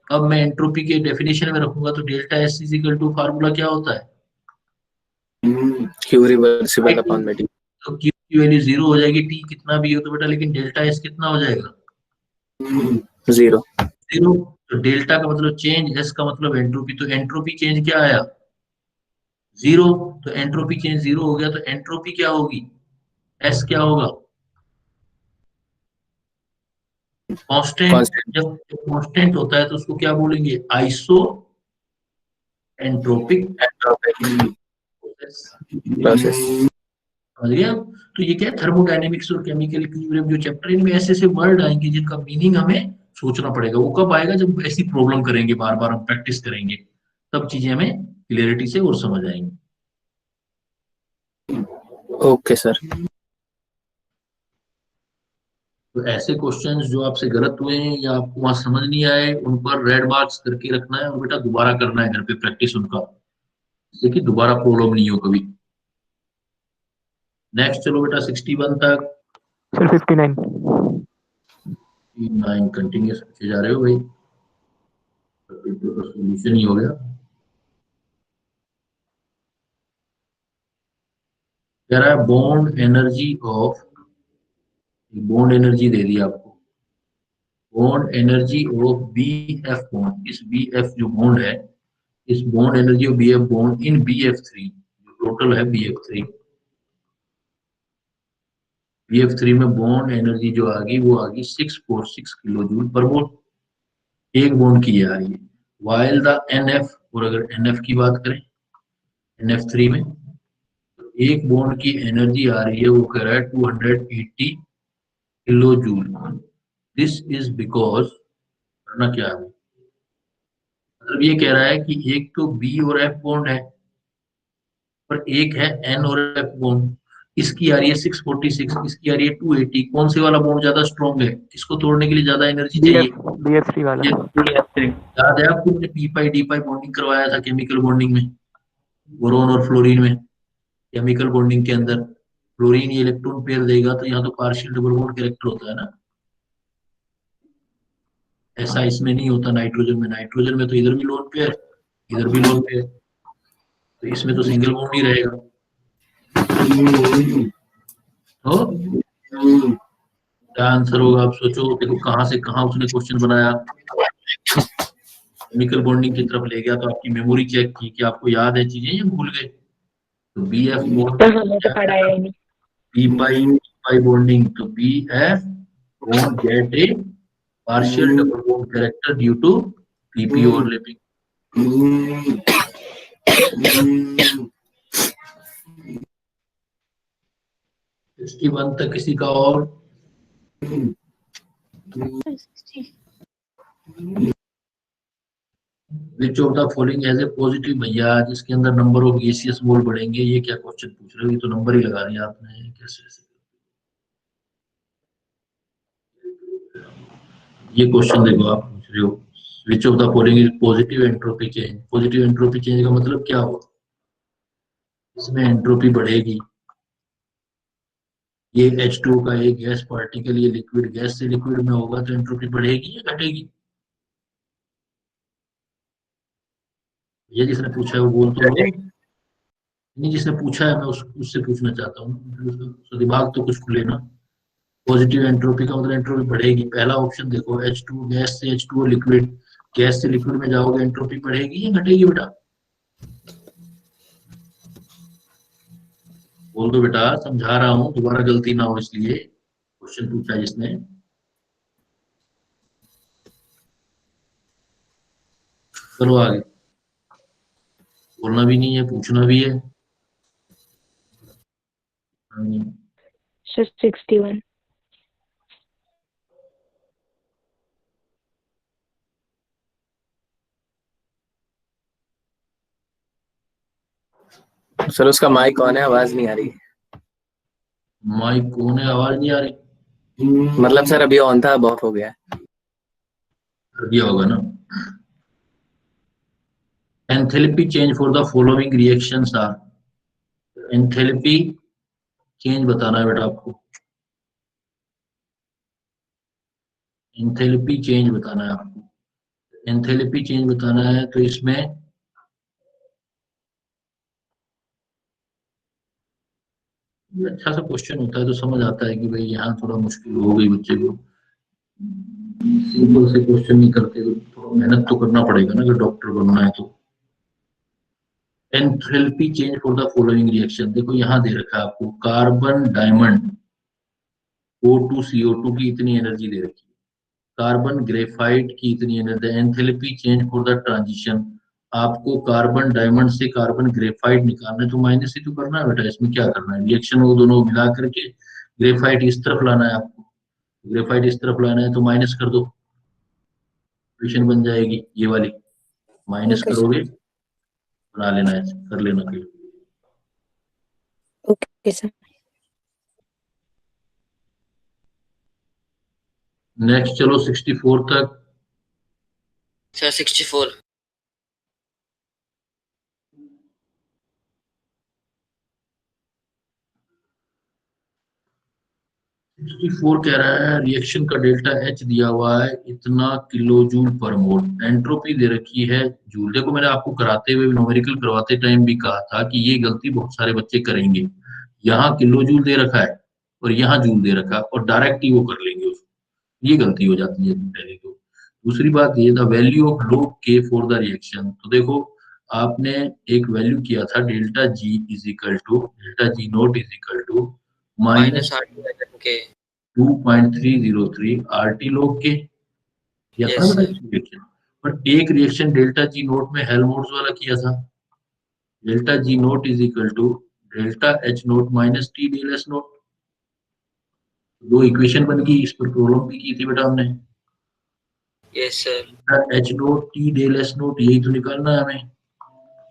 अब मैं एंट्रोपी के डेफिनेशन में रखूंगा, तो delta S is equal to formula क्या होता है? क्यू रिवर्सिबल अपॉन में टी। तो क्यू की वैल्यू 0 हो जाएगी, टी कितना भी हो तो बेटा, लेकिन डेल्टा एस कितना हो जाएगा? 0। 0। तो डेल्टा का मतलब चेंज, एस का मतलब एंट्रोपी, तो एंट्रोपी चेंज क्या आया? 0। तो एंट्रोपी चेंज 0 हो गया, तो एंट्रोपी क्या होगी? एस क्या होगा? कांस्टेंट। जब कांस्टेंट होता है तो उसको क्या बोलेंगे? Iso entropic process. समझ गया? तो ये क्या है, थर्मोडायनेमिक्स और केमिकल इक्विलिब्रियम जो चैप्टर, इनमें ऐसे ऐसे वर्ड आएंगे जिनका मीनिंग हमें सोचना पड़ेगा। वो कब आएगा? जब ऐसी प्रॉब्लम करेंगे, बार बार हम प्रैक्टिस करेंगे, तब चीजें हमें क्लियरिटी से और समझ आएंगी। Okay sir. तो ऐसे क्वेश्चंस जो आपसे गलत हुए हैं या आपको वहां समझ नहीं आए, उन पर रेड मार्क्स करके रखना है, और बेटा दोबारा करना है घर पे प्रैक्टिस उनका, जिससे कि दोबारा प्रॉब्लम नहीं हो कभी। नेक्स्ट चलो बेटा 61 तक। सर 59। 9 कंटिन्यूस पूछे जा रहे हो भाई, सोल्यूशन ही हो गया। कह रहा है bond energy of, bond energy दे दी आपको, bond energy of B F bond. इस बी एफ जो बॉन्ड है, इस bond energy of B F bond in B F three, जो टोटल है B F three, B F three में बॉन्ड एनर्जी जो आ गई वो आ गई 646 किलो जूल पर मोल। एक बॉन्ड की आ रही है, while the NF, और अगर NF की बात करें NF3 में, तो एक बॉन्ड की एनर्जी आ रही है, वो कह रहा है 280 kilo joule. This is because, करना क्या है, मतलब ये कह रहा है कि एक तो B और F बॉन्ड है, पर एक है N और F बॉन्ड। इसकी आ रही है 646, इसकी आ रही है 280। कौन से वाला बॉन्ड ज्यादा स्ट्रॉन्ग है? इसको तोड़ने के लिए ज्यादा एनर्जी चाहिए। BF3 वाला। याद है आपको, हमने p पाई d पाई बॉन्डिंग करवाया था केमिकल बॉन्डिंग में, बोरोन और फ्लोरीन में। केमिकल बॉन्डिंग के अंदर फ्लोरीन ये इलेक्ट्रॉन पेयर देगा, तो यहाँ तो पार्शियल डबल बॉन्ड कैरेक्टर होता है ना, ऐसा इसमें नहीं होता नाइट्रोजन में। नाइट्रोजन में तो इधर भी लोन पेयर, इधर भी लोन पेयर, तो इसमें तो सिंगल बॉन्ड ही रहेगा। तो क्या आंसर होगा आप सोचो। देखो कहाँ से कहाँ उसने क्वेश्चन बनाया, केमिकल बॉन्डिंग की तरफ ले गया, तो आपकी मेमोरी चेक की कि आपको याद है चीजें या भूल गए। तो BF बॉन्ड सर हमने तो पढ़ाया ही नहीं। p पाई बॉन्डिंग, तो BF won't get a partial double bond character due to PP overlapping। इसकी 1 तक किसी का और? Which of the following as a positive, भैया जिसके अंदर नंबर ऑफ गैसियस मोल बढ़ेंगे, ये क्या क्वेश्चन पूछ रहे हो? ये तो नंबर ही लगा दिया आपने, कैसे ऐसे? ये क्वेश्चन देखो आप पूछ रहे हो, विच of the following is positive entropy change. Positive entropy change का मतलब क्या होगा? इसमें एंट्रोपी बढ़ेगी। ये H2 का एक गैस पार्टिकल ये लिक्विड गैस से लिक्विड में होगा, तो एंट्रोपी बढ़ेगी या घटेगी? ये जिसने पूछा है वो बोल तो लो। नहीं, जिसने पूछा है मैं उससे पूछना चाहता हूँ, उसका दिमाग तो कुछ खुले ना। पॉजिटिव एंट्रोपी का मतलब एंट्रोपी बढ़ेगी। पहला ऑप्शन देखो, H2 गैस से H2O लिक्विड, गैस से लिक्विड में जाओगे, एंट्रोपी बढ़ेगी या घटेगी बेटा? बोल दो बेटा, समझा रहा हूँ, दोबारा गलती ना हो इसलिए क्वेश्चन पूछा जिसने। चलो आगे, बोलना भी नहीं है, पूछना भी है। सर 61। सर उसका माइक ऑन है, आवाज नहीं आ रही। माइक कौन है? आवाज नहीं आ रही? मतलब सर अभी ऑन था, अब ऑफ हो गया। कर दिया होगा ना। Enthalpy change for the following reactions are. Enthalpy change बताना है बेटा आपको, एंथैल्पी चेंज बताना है आपको। एंथैल्पी चेंज बताना है, तो इसमें अच्छा सा क्वेश्चन होता है तो समझ आता है कि भाई यहाँ थोड़ा मुश्किल हो गई बच्चे को। सिंपल से क्वेश्चन नहीं करते तो थोड़ा मेहनत तो करना पड़ेगा ना, अगर डॉक्टर बनना है तो। Enthalpy change for the following reaction, देखो यहाँ दे रखा है आपको, कार्बन डायमंड O2CO2 की इतनी एनर्जी दे रखी है, कार्बन ग्रेफाइट की इतनी energy. Enthalpy change for the transition, आपको कार्बन डायमंड से कार्बन ग्रेफाइट निकालना है, तो माइनस ही तो करना है बेटा। इसमें क्या करना है, रिएक्शन वो दोनों मिला करके ग्रेफाइट इस तरफ लाना है आपको, ग्रेफाइट इस तरफ लाना है, तो माइनस कर दो, इक्वेशन बन जाएगी ये वाली। माइनस करोगे, बना लेना है, कर लेना फिर। Okay sir. नेक्स्ट चलो 64 तक। सर 64। कह रहा है रिएक्शन का डेल्टा H दिया हुआ है इतना किलो जूल पर मोल, एंट्रोपी दे रखी है जूल। देखो मैंने आपको कराते हुए न्यूमेरिकल करवाते टाइम भी कहा था कि ये गलती बहुत सारे बच्चे करेंगे। यहाँ किलो जूल दे रखा है और यहाँ जूल दे रखा है, और डायरेक्ट ही वो कर लेंगे उसको, ये गलती हो जाती है पहले तो। दूसरी बात ये था value of log K for the reaction, तो देखो आपने एक वैल्यू किया था delta G is equal to delta G naught is equal to minus K 2.303 RT log K, या था ना रिएक्शन। पर एक रिएक्शन डेल्टा जी नोट में हेल्महोल्ट्ज वाला किया था, delta G naught is equal to delta H naught minus T del S naught. दो इक्वेशन बन गई, इस पर प्रॉब्लम भी की थी बेटा हमने। Yes sir. H naught T del S naught यही तो निकालना है हमें।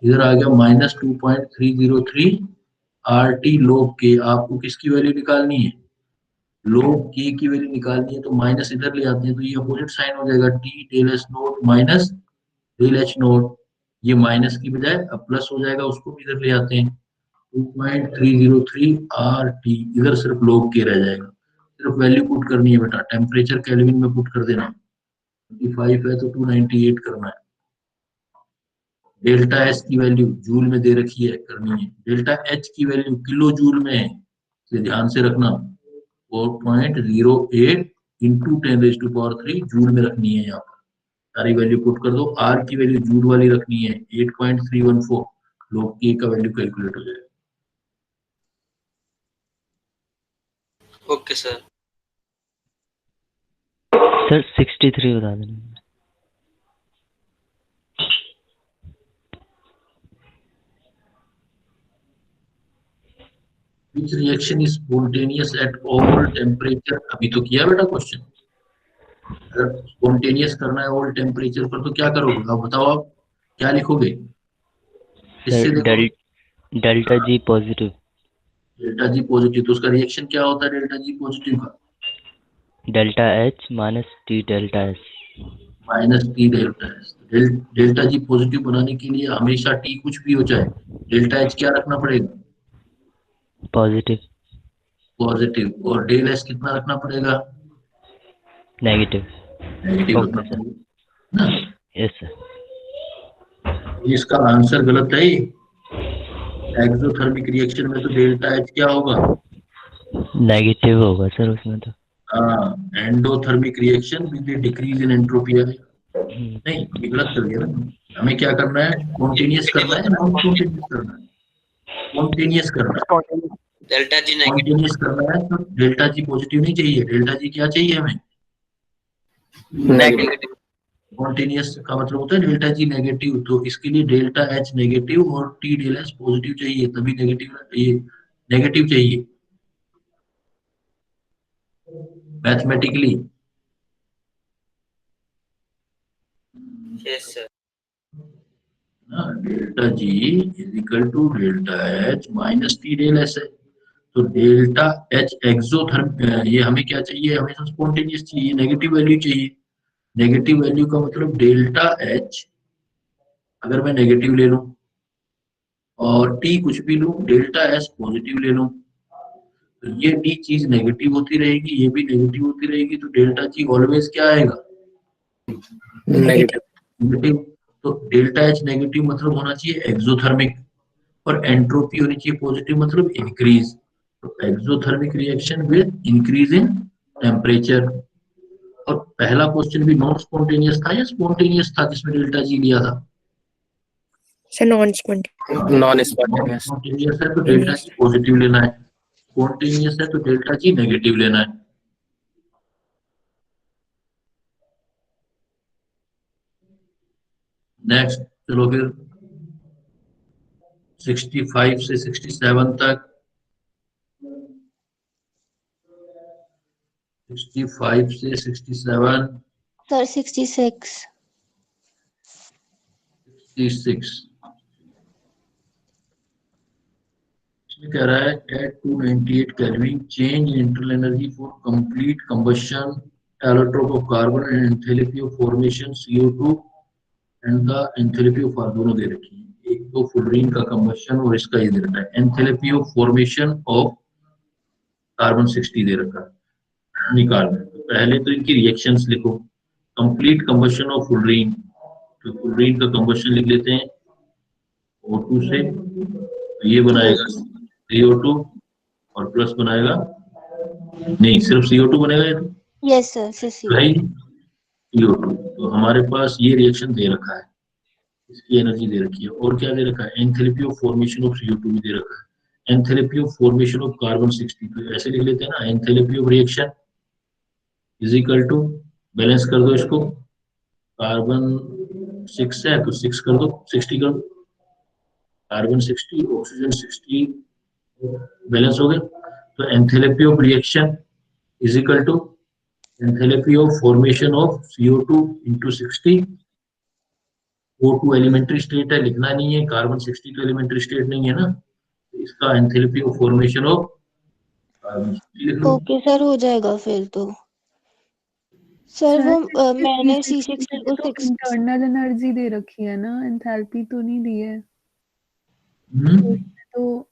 इधर आ गया माइनस 2.303 आर टी लोग के। आपको किसकी वैल्यू निकालनी है? लोग के की वैल्यू निकालनी है, तो माइनस इधर ले आते हैं तो ये अपोजिट साइन हो जाएगा, T del S naught minus del H naught. ये माइनस की बजाय अब प्लस हो जाएगा, उसको भी इधर ले आते हैं। 2.303 आर टी, इधर सिर्फ लोग के रह जाएगा। सिर्फ वैल्यू पुट करनी है बेटा, टेम्परेचर केल्विन में पुट कर देना। 25 है तो 298 करना है। डेल्टा एस की वैल्यू जूल में दे रखी है, करनी है। डेल्टा एच की वैल्यू किलो जूल में है, इसे ध्यान से रखना। 4.08 इंटू 10⁻³ जूल में रखनी है। यहाँ पर सारी वैल्यू पुट कर दो। आर की वैल्यू जूल वाली रखनी है 8.314, लोग के का वैल्यू कैलकुलेट हो जाएगा। Okay sir. सर 63 बता देना। Which reaction is spontaneous at all temperature? अभी तो किया बेटा क्वेश्चन। अगर स्पॉन्टेनियस करना है ऑल टेम्परेचर पर तो क्या करोगे आप बताओ, आप क्या लिखोगे? इससे सर देखो delta G positive. Delta G positive, तो उसका रिएक्शन क्या होता है डेल्टा जी पॉजिटिव का? Delta H minus T delta S. Minus T delta S. Delta G positive बनाने के लिए हमेशा टी कुछ भी हो जाए, डेल्टा एच क्या रखना पड़ेगा? पॉजिटिव। पॉजिटिव। और डेल एस कितना रखना पड़ेगा? नेगेटिव। नेगेटिव रखना ओके सर। पड़ेगा ना। Yes sir. इसका आंसर गलत है। एक्सोथर्मिक रिएक्शन में तो डेल्टा एच क्या होगा? नेगेटिव होगा सर उसमें तो। Endothermic reaction with decrease in entropy है। नहीं, ये गलत कर दिया ना। हमें क्या करना है? स्पॉन्टेनियस करना है, नॉन स्पॉन्टेनियस करना है? स्पॉन्टेनियस करना है। डेल्टा जी नेगेटिव। स्पॉन्टेनियस करना है तो डेल्टा जी पॉजिटिव नहीं चाहिए, डेल्टा जी क्या चाहिए हमें? नेगेटिव। स्पॉन्टेनियस का मतलब होता है डेल्टा जी नेगेटिव, तो इसके लिए डेल्टा एच नेगेटिव और टी डेल एस पॉजिटिव चाहिए, तभी नेगेटिव ये नेगेटिव चाहिए mathematically. Yes sir. Delta G is equal to delta H minus T del S है। तो डेल्टा एच एक्सोथर्म, ये हमें क्या चाहिए? हमें स्पॉन्टेनियस चाहिए, नेगेटिव वैल्यू चाहिए। नेगेटिव वैल्यू का मतलब डेल्टा एच अगर मैं नेगेटिव ले लूं और टी कुछ भी लूं, डेल्टा एस पॉजिटिव ले लूं, तो ये भी चीज नेगेटिव होती रहेगी, ये भी नेगेटिव होती रहेगी, तो डेल्टा जी ऑलवेज क्या आएगा? नेगेटिव। नेगेटिव। तो डेल्टा एच नेगेटिव मतलब होना चाहिए एक्सोथर्मिक, और एंट्रोपी होनी चाहिए पॉजिटिव मतलब इंक्रीज। तो exothermic reaction with increase in temperature. और पहला क्वेश्चन भी नॉन स्पॉन्टेनियस था या स्पॉन्टेनियस था जिसमें डेल्टा जी लिया था? Sir non spontaneous. Non spontaneous. Spontaneous है तो डेल्टा जी पॉजिटिव लेना है, स्पॉन्टेनियस है तो डेल्टा जी नेगेटिव लेना है। नेक्स्ट चलो फिर 65 से 67 तक। 65 से 67। सर 66। 66 इसमें कह रहा है at 298 Kelvin change in internal energy for complete combustion allotrope of carbon and enthalpy of formation CO2 and the enthalpy of दोनों दे रखी है। एक तो फुलरीन का कंबशन और इसका ये दे रखा है enthalpy of formation of carbon 60 दे रखा है, निकालना है। तो पहले तो इनकी रिएक्शंस लिखो। कंप्लीट कंबशन ऑफ फुलरीन, तो फुलरीन का कंबशन लिख लेते हैं O2 से, तो ये बनाएगा CO2 और प्लस बनाएगा, नहीं सिर्फ CO2 बनेगा ये तो यस सर सीसी। भाई CO2। तो हमारे पास ये रिएक्शन दे रखा है, इसकी एनर्जी दे रखी है, और क्या दे रखा है? Enthalpy of formation of CO2 भी दे रखा है, enthalpy of formation of carbon 60। तो ऐसे लिख लेते हैं ना, enthalpy of reaction is equal to, balance कर दो इसको, कार्बन 6 है तो 6 कर दो, 60 कर दो, कार्बन 60 ऑक्सीजन 60 बैलेंस हो गया। तो enthalpy of reaction is equal to enthalpy of formation of CO2 into 60। O2 elementary state है, लिखना नहीं है, कार्बन 60 तो एलिमेंट्री स्टेट नहीं है ना, तो इसका enthalpy of formation of carbon 60 लिख लो। ओके सर, हो जाएगा फिर तो। सर वो मैंने C16 को 6 इंटरनल एनर्जी दे रखी है ना, एंथैल्पी तो नहीं दी है। तो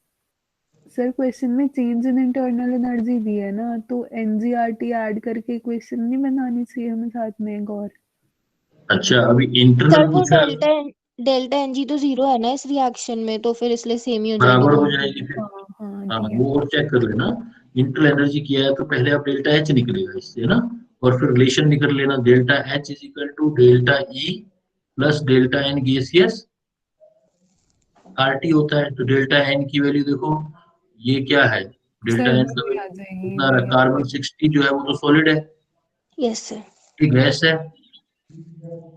सर क्वेश्चन में चेंज इन इंटरनल एनर्जी दी है ना, तो NGRT ऐड करके क्वेश्चन नहीं बनानी चाहिए हमें साथ में एक और। अच्छा अभी सर इंटरनल वो पूछा, डेल्टा NG तो 0 है ना इस रिएक्शन में, तो फिर इसलिए सेम ही हो जाएगी बराबर हो दोनों। जाएगी फिर। हाँ हाँ हाँ ठीक है। वो और चेक कर लेना, इंटरनल एनर्जी किया है तो पहले आप डेल्टा एच निकलेगा इससे ना, और फिर रिलेशन निकल लेना delta H is equal to delta E plus delta N gaseous RT होता है। तो डेल्टा एन की वैल्यू देखो, ये क्या है, डेल्टा सर एन वही आ जाएगी, कितना रहा, कार्बन 60 जो है वो तो सॉलिड है, यस सर। ये गैस है,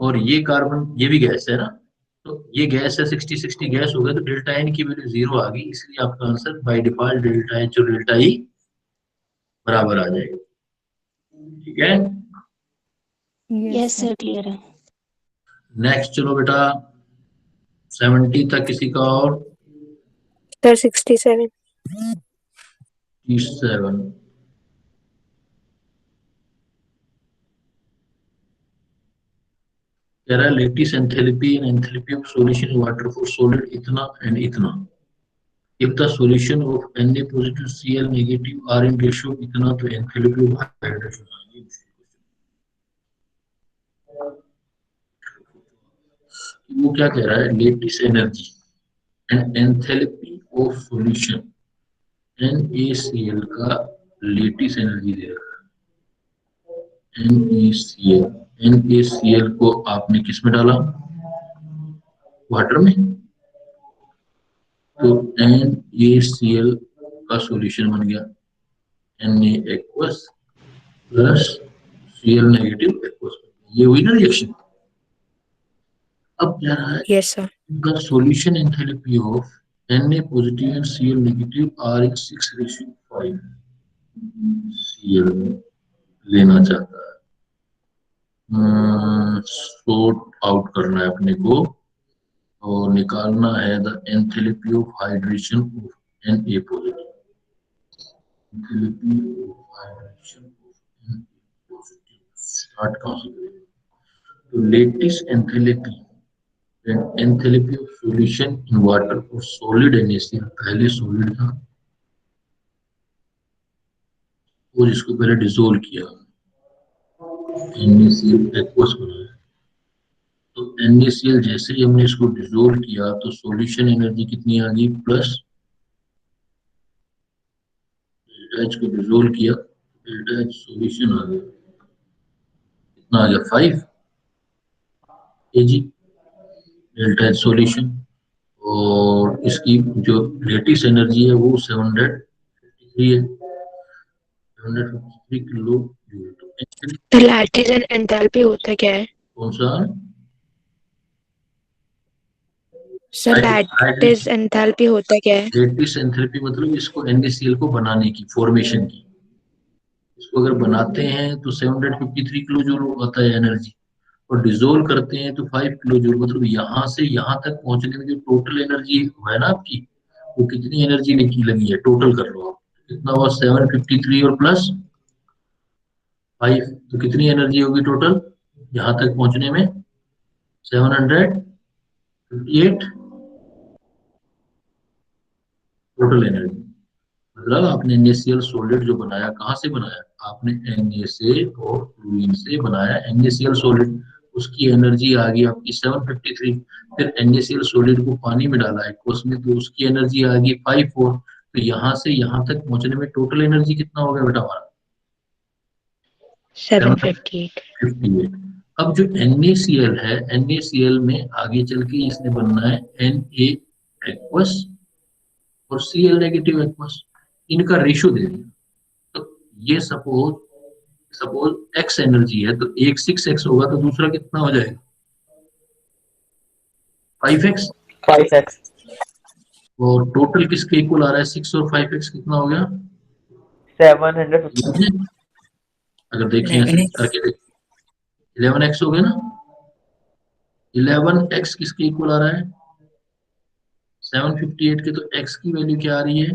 और ये कार्बन ये भी गैस है ना, तो ये गैस है, 60 गैस हो गया, तो डेल्टा एन की वैल्यू 0 आ गई, इसलिए आपका answer by default delta H और डेल्टा ई बराबर आ जाएगा। ठीक है, यस सर, क्लियर है। नेक्स्ट चलो बेटा 70 तक किसी का और। सर 67। 37 कह रहा है lattice enthalpy and enthalpy of solution in water for solid इतना एंड इतना, if the solution of Na positive Cl negative are in ratio इतना, तो एंथैल्पी ऑफ हाइड्रेशन आ गई। वो क्या कह रहा है, lattice energy and enthalpy of solution NaCl का लेटिस एनर्जी दे रहा है, NaCl को आपने किस में डाला, वाटर में, तो NaCl का सॉल्यूशन बन गया Na aqueous plus Cl negative aqueous, ये हुई ना रिएक्शन। अब क्या रहा है, yes sir. the solution enthalpy of Na positive and Cl negative are in 6:5। Cl लेना चाहता है, सॉर्ट आउट करना है अपने को, और निकालना है the enthalpy of hydration of Na positive, enthalpy of hydration of Na positive start कहाँ से करेंगे, तो lattice enthalpy enthalpy of solution in water for solid NaCl, पहले सॉलिड था और इसको पहले डिसोल्व किया, NaCl एक्वस बनाया, तो NaCl जैसे ही हमने इसको डिसोल्व किया तो सॉल्यूशन एनर्जी कितनी आ गई, प्लस डेल्टा एच को डिसोल्व किया, डेल्टा एच सॉल्यूशन आ गया, कितना आ गया 5 kg डेल्टा एच सॉल्यूशन, और इसकी जो लेटिस एनर्जी है वो 753 है, 753 किलो जूल। तो लैटिस एंड एंथैल्पी होता क्या है? कौन सा सर लैटिस एंथैल्पी होता क्या है? लेटिस एंथैल्पी मतलब इसको NaCl को बनाने की, फॉर्मेशन की, इसको अगर बनाते हैं तो 753 किलो जूल आता है एनर्जी, और डिसोल्व करते हैं तो 5 किलो जूल, मतलब यहाँ से यहाँ तक पहुंचने में जो टोटल एनर्जी है ना आपकी, वो कितनी एनर्जी लगी है, टोटल कर लो आप, कितना हुआ 753 और प्लस 5, तो कितनी एनर्जी होगी टोटल यहाँ तक पहुंचने में, 758 टोटल एनर्जी। मतलब आपने NaCl सॉलिड जो बनाया, कहाँ से बनाया आपने, Na से और क्लोरीन से बनाया NaCl सॉलिड, उसकी एनर्जी आ गई आपकी 753, फिर NaCl सॉलिड को पानी में डाला एक्वस में, तो उसकी एनर्जी आ गई 54, तो यहाँ से यहाँ तक पहुंचने में टोटल एनर्जी कितना हो गया बेटा हमारा, 758। अब जो NaCl है, NaCl में आगे चल के इसने बनना है Na एक्वस और Cl नेगेटिव एक्वस, इनका रेशियो दे दिया, तो ये सपोज x एनर्जी है, तो एक 6x होगा तो दूसरा कितना हो जाएगा, 5x 5x और टोटल किसके इक्वल आ रहा है 6 और 5x कितना हो गया 750 अगर देखें ऐसे करके 11x हो गया ना 11x किसके इक्वल आ रहा है 758 के तो x की वैल्यू क्या आ रही है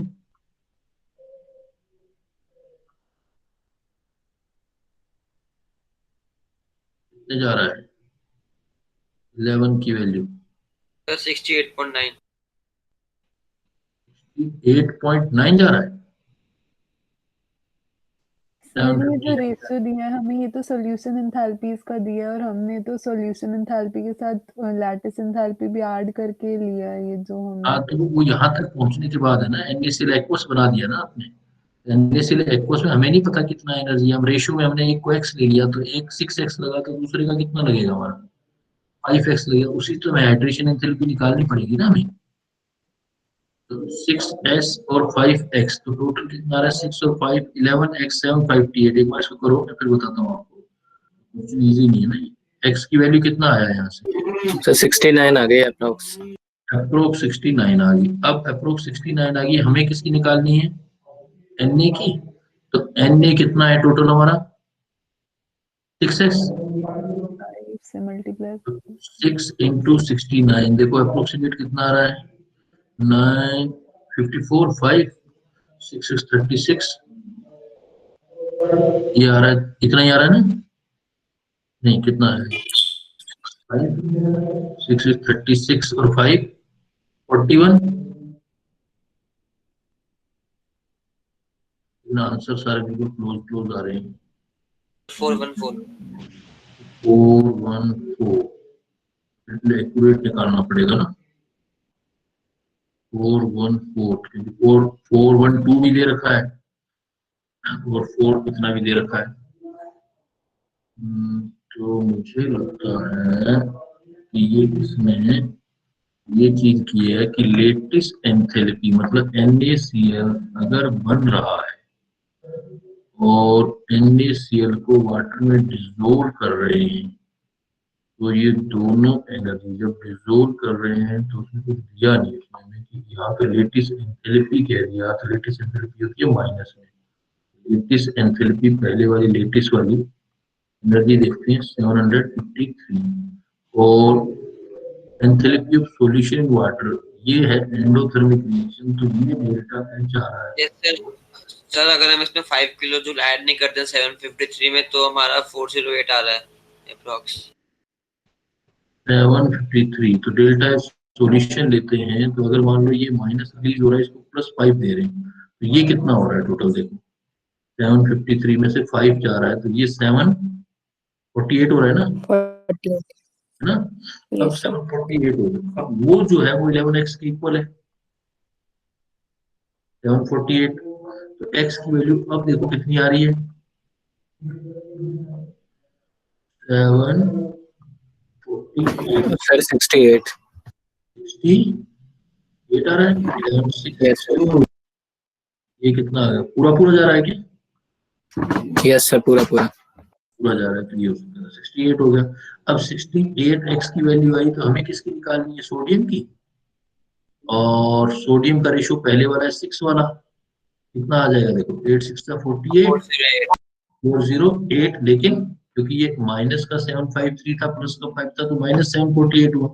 कितने जा रहा है 11 की वैल्यू 68.9 8.9 जा रहा है सर ये जो रेशियो दिया है हमें, ये तो सॉल्यूशन एंथैल्पीज का दिया है और हमने तो सॉल्यूशन एंथैल्पी के साथ लैटिस एंथैल्पी भी ऐड करके लिया है, ये जो हमने। हाँ तो वो यहाँ तक पहुंचने के बाद है ना NaCl एक्वस बना दिया ना आपने NaCl एक्वस में हमें नहीं पता कितना एनर्जी हम रेशियो में हमने एक को x ले लिया तो एक 6x लगा तो दूसरे का कितना लगेगा हमारा 5x लगेगा उसी तो हमें हाइड्रेशन एंथैल्पी निकालनी पड़ेगी ना हमें तो 6s और 5x तो टोटल कितना आ रहा है 6 और 5 11x 758 एक बार इसको करो मैं फिर बताता हूँ आपको कुछ इजी नहीं है ना x की वैल्यू कितना आया यहाँ से सर 69 आ गई अप्रोक्स अप्रोक्स 69 आ गई अब अप्रोक्स 69 आ गई हमें किसकी निकालनी है Na की तो Na कितना है टोटल हमारा 6x से मल्टीप्लाई 6 इंटू 69 देखो अप्रोक्सीमेट कितना आ रहा है 954 5 6 is 36 ये आ रहा है इतना ही आ रहा है ना नहीं कितना है 6 is 36 और 5 41 आंसर सारे बिल्कुल क्लोज आ रहे हैं 414 414 एक्यूरेट निकालना पड़ेगा ना 414 क्योंकि 412 भी दे रखा है और 4 कितना भी दे रखा है तो मुझे लगता है कि ये इसमें ये चीज की है कि लेटिस एंथैल्पी मतलब NaCl अगर बन रहा है और NaCl को वाटर में डिसोल्व कर रहे हैं तो ये दोनों एनर्जी जब डिसोल्व कर रहे हैं तो उसमें कुछ दिया नहीं उसमें कि यहाँ पे लेटिस एंथैल्पी कह दिया तो लेटिस एंथैल्पी होती है माइनस में लेटिस एंथैल्पी पहले वाली लेटिस वाली एनर्जी देखते हैं 753 और enthalpy of solution in water ये है एंडोथर्मिक रिएक्शन तो ये डेल्टा H आ रहा है सर अगर हम इसमें 5 किलो जूल ऐड नहीं करते 753 में तो हमारा 408 आ रहा है अप्रॉक्स 753 तो डेल्टा H सॉल्यूशन लेते हैं तो अगर मान लो ये माइनस रिलीज हो रहा है इसको +5 दे रहे हैं तो ये कितना हो रहा है टोटल देखो 753 में से 5 जा रहा है तो ये 748 हो रहा है ना 48 है ना अब 748 हो गया अब वो जो है वो 11x के इक्वल है 748 तो x की वैल्यू अब देखो कितनी आ रही है 748 सर 68 68 आ रहा है 6 यस सर ये कितना आ गया पूरा जा रहा है क्या यस सर पूरा पूरा जा रहा है तो ये हो सकता है 68 हो गया अब 68x की वैल्यू आई तो हमें किसकी निकालनी है सोडियम की और सोडियम का रेशियो पहले वाला है 6 वाला कितना आ जाएगा देखो 8 6 48 408 लेकिन क्योंकि ये माइनस का 753 था प्लस का 5 था तो -748 हुआ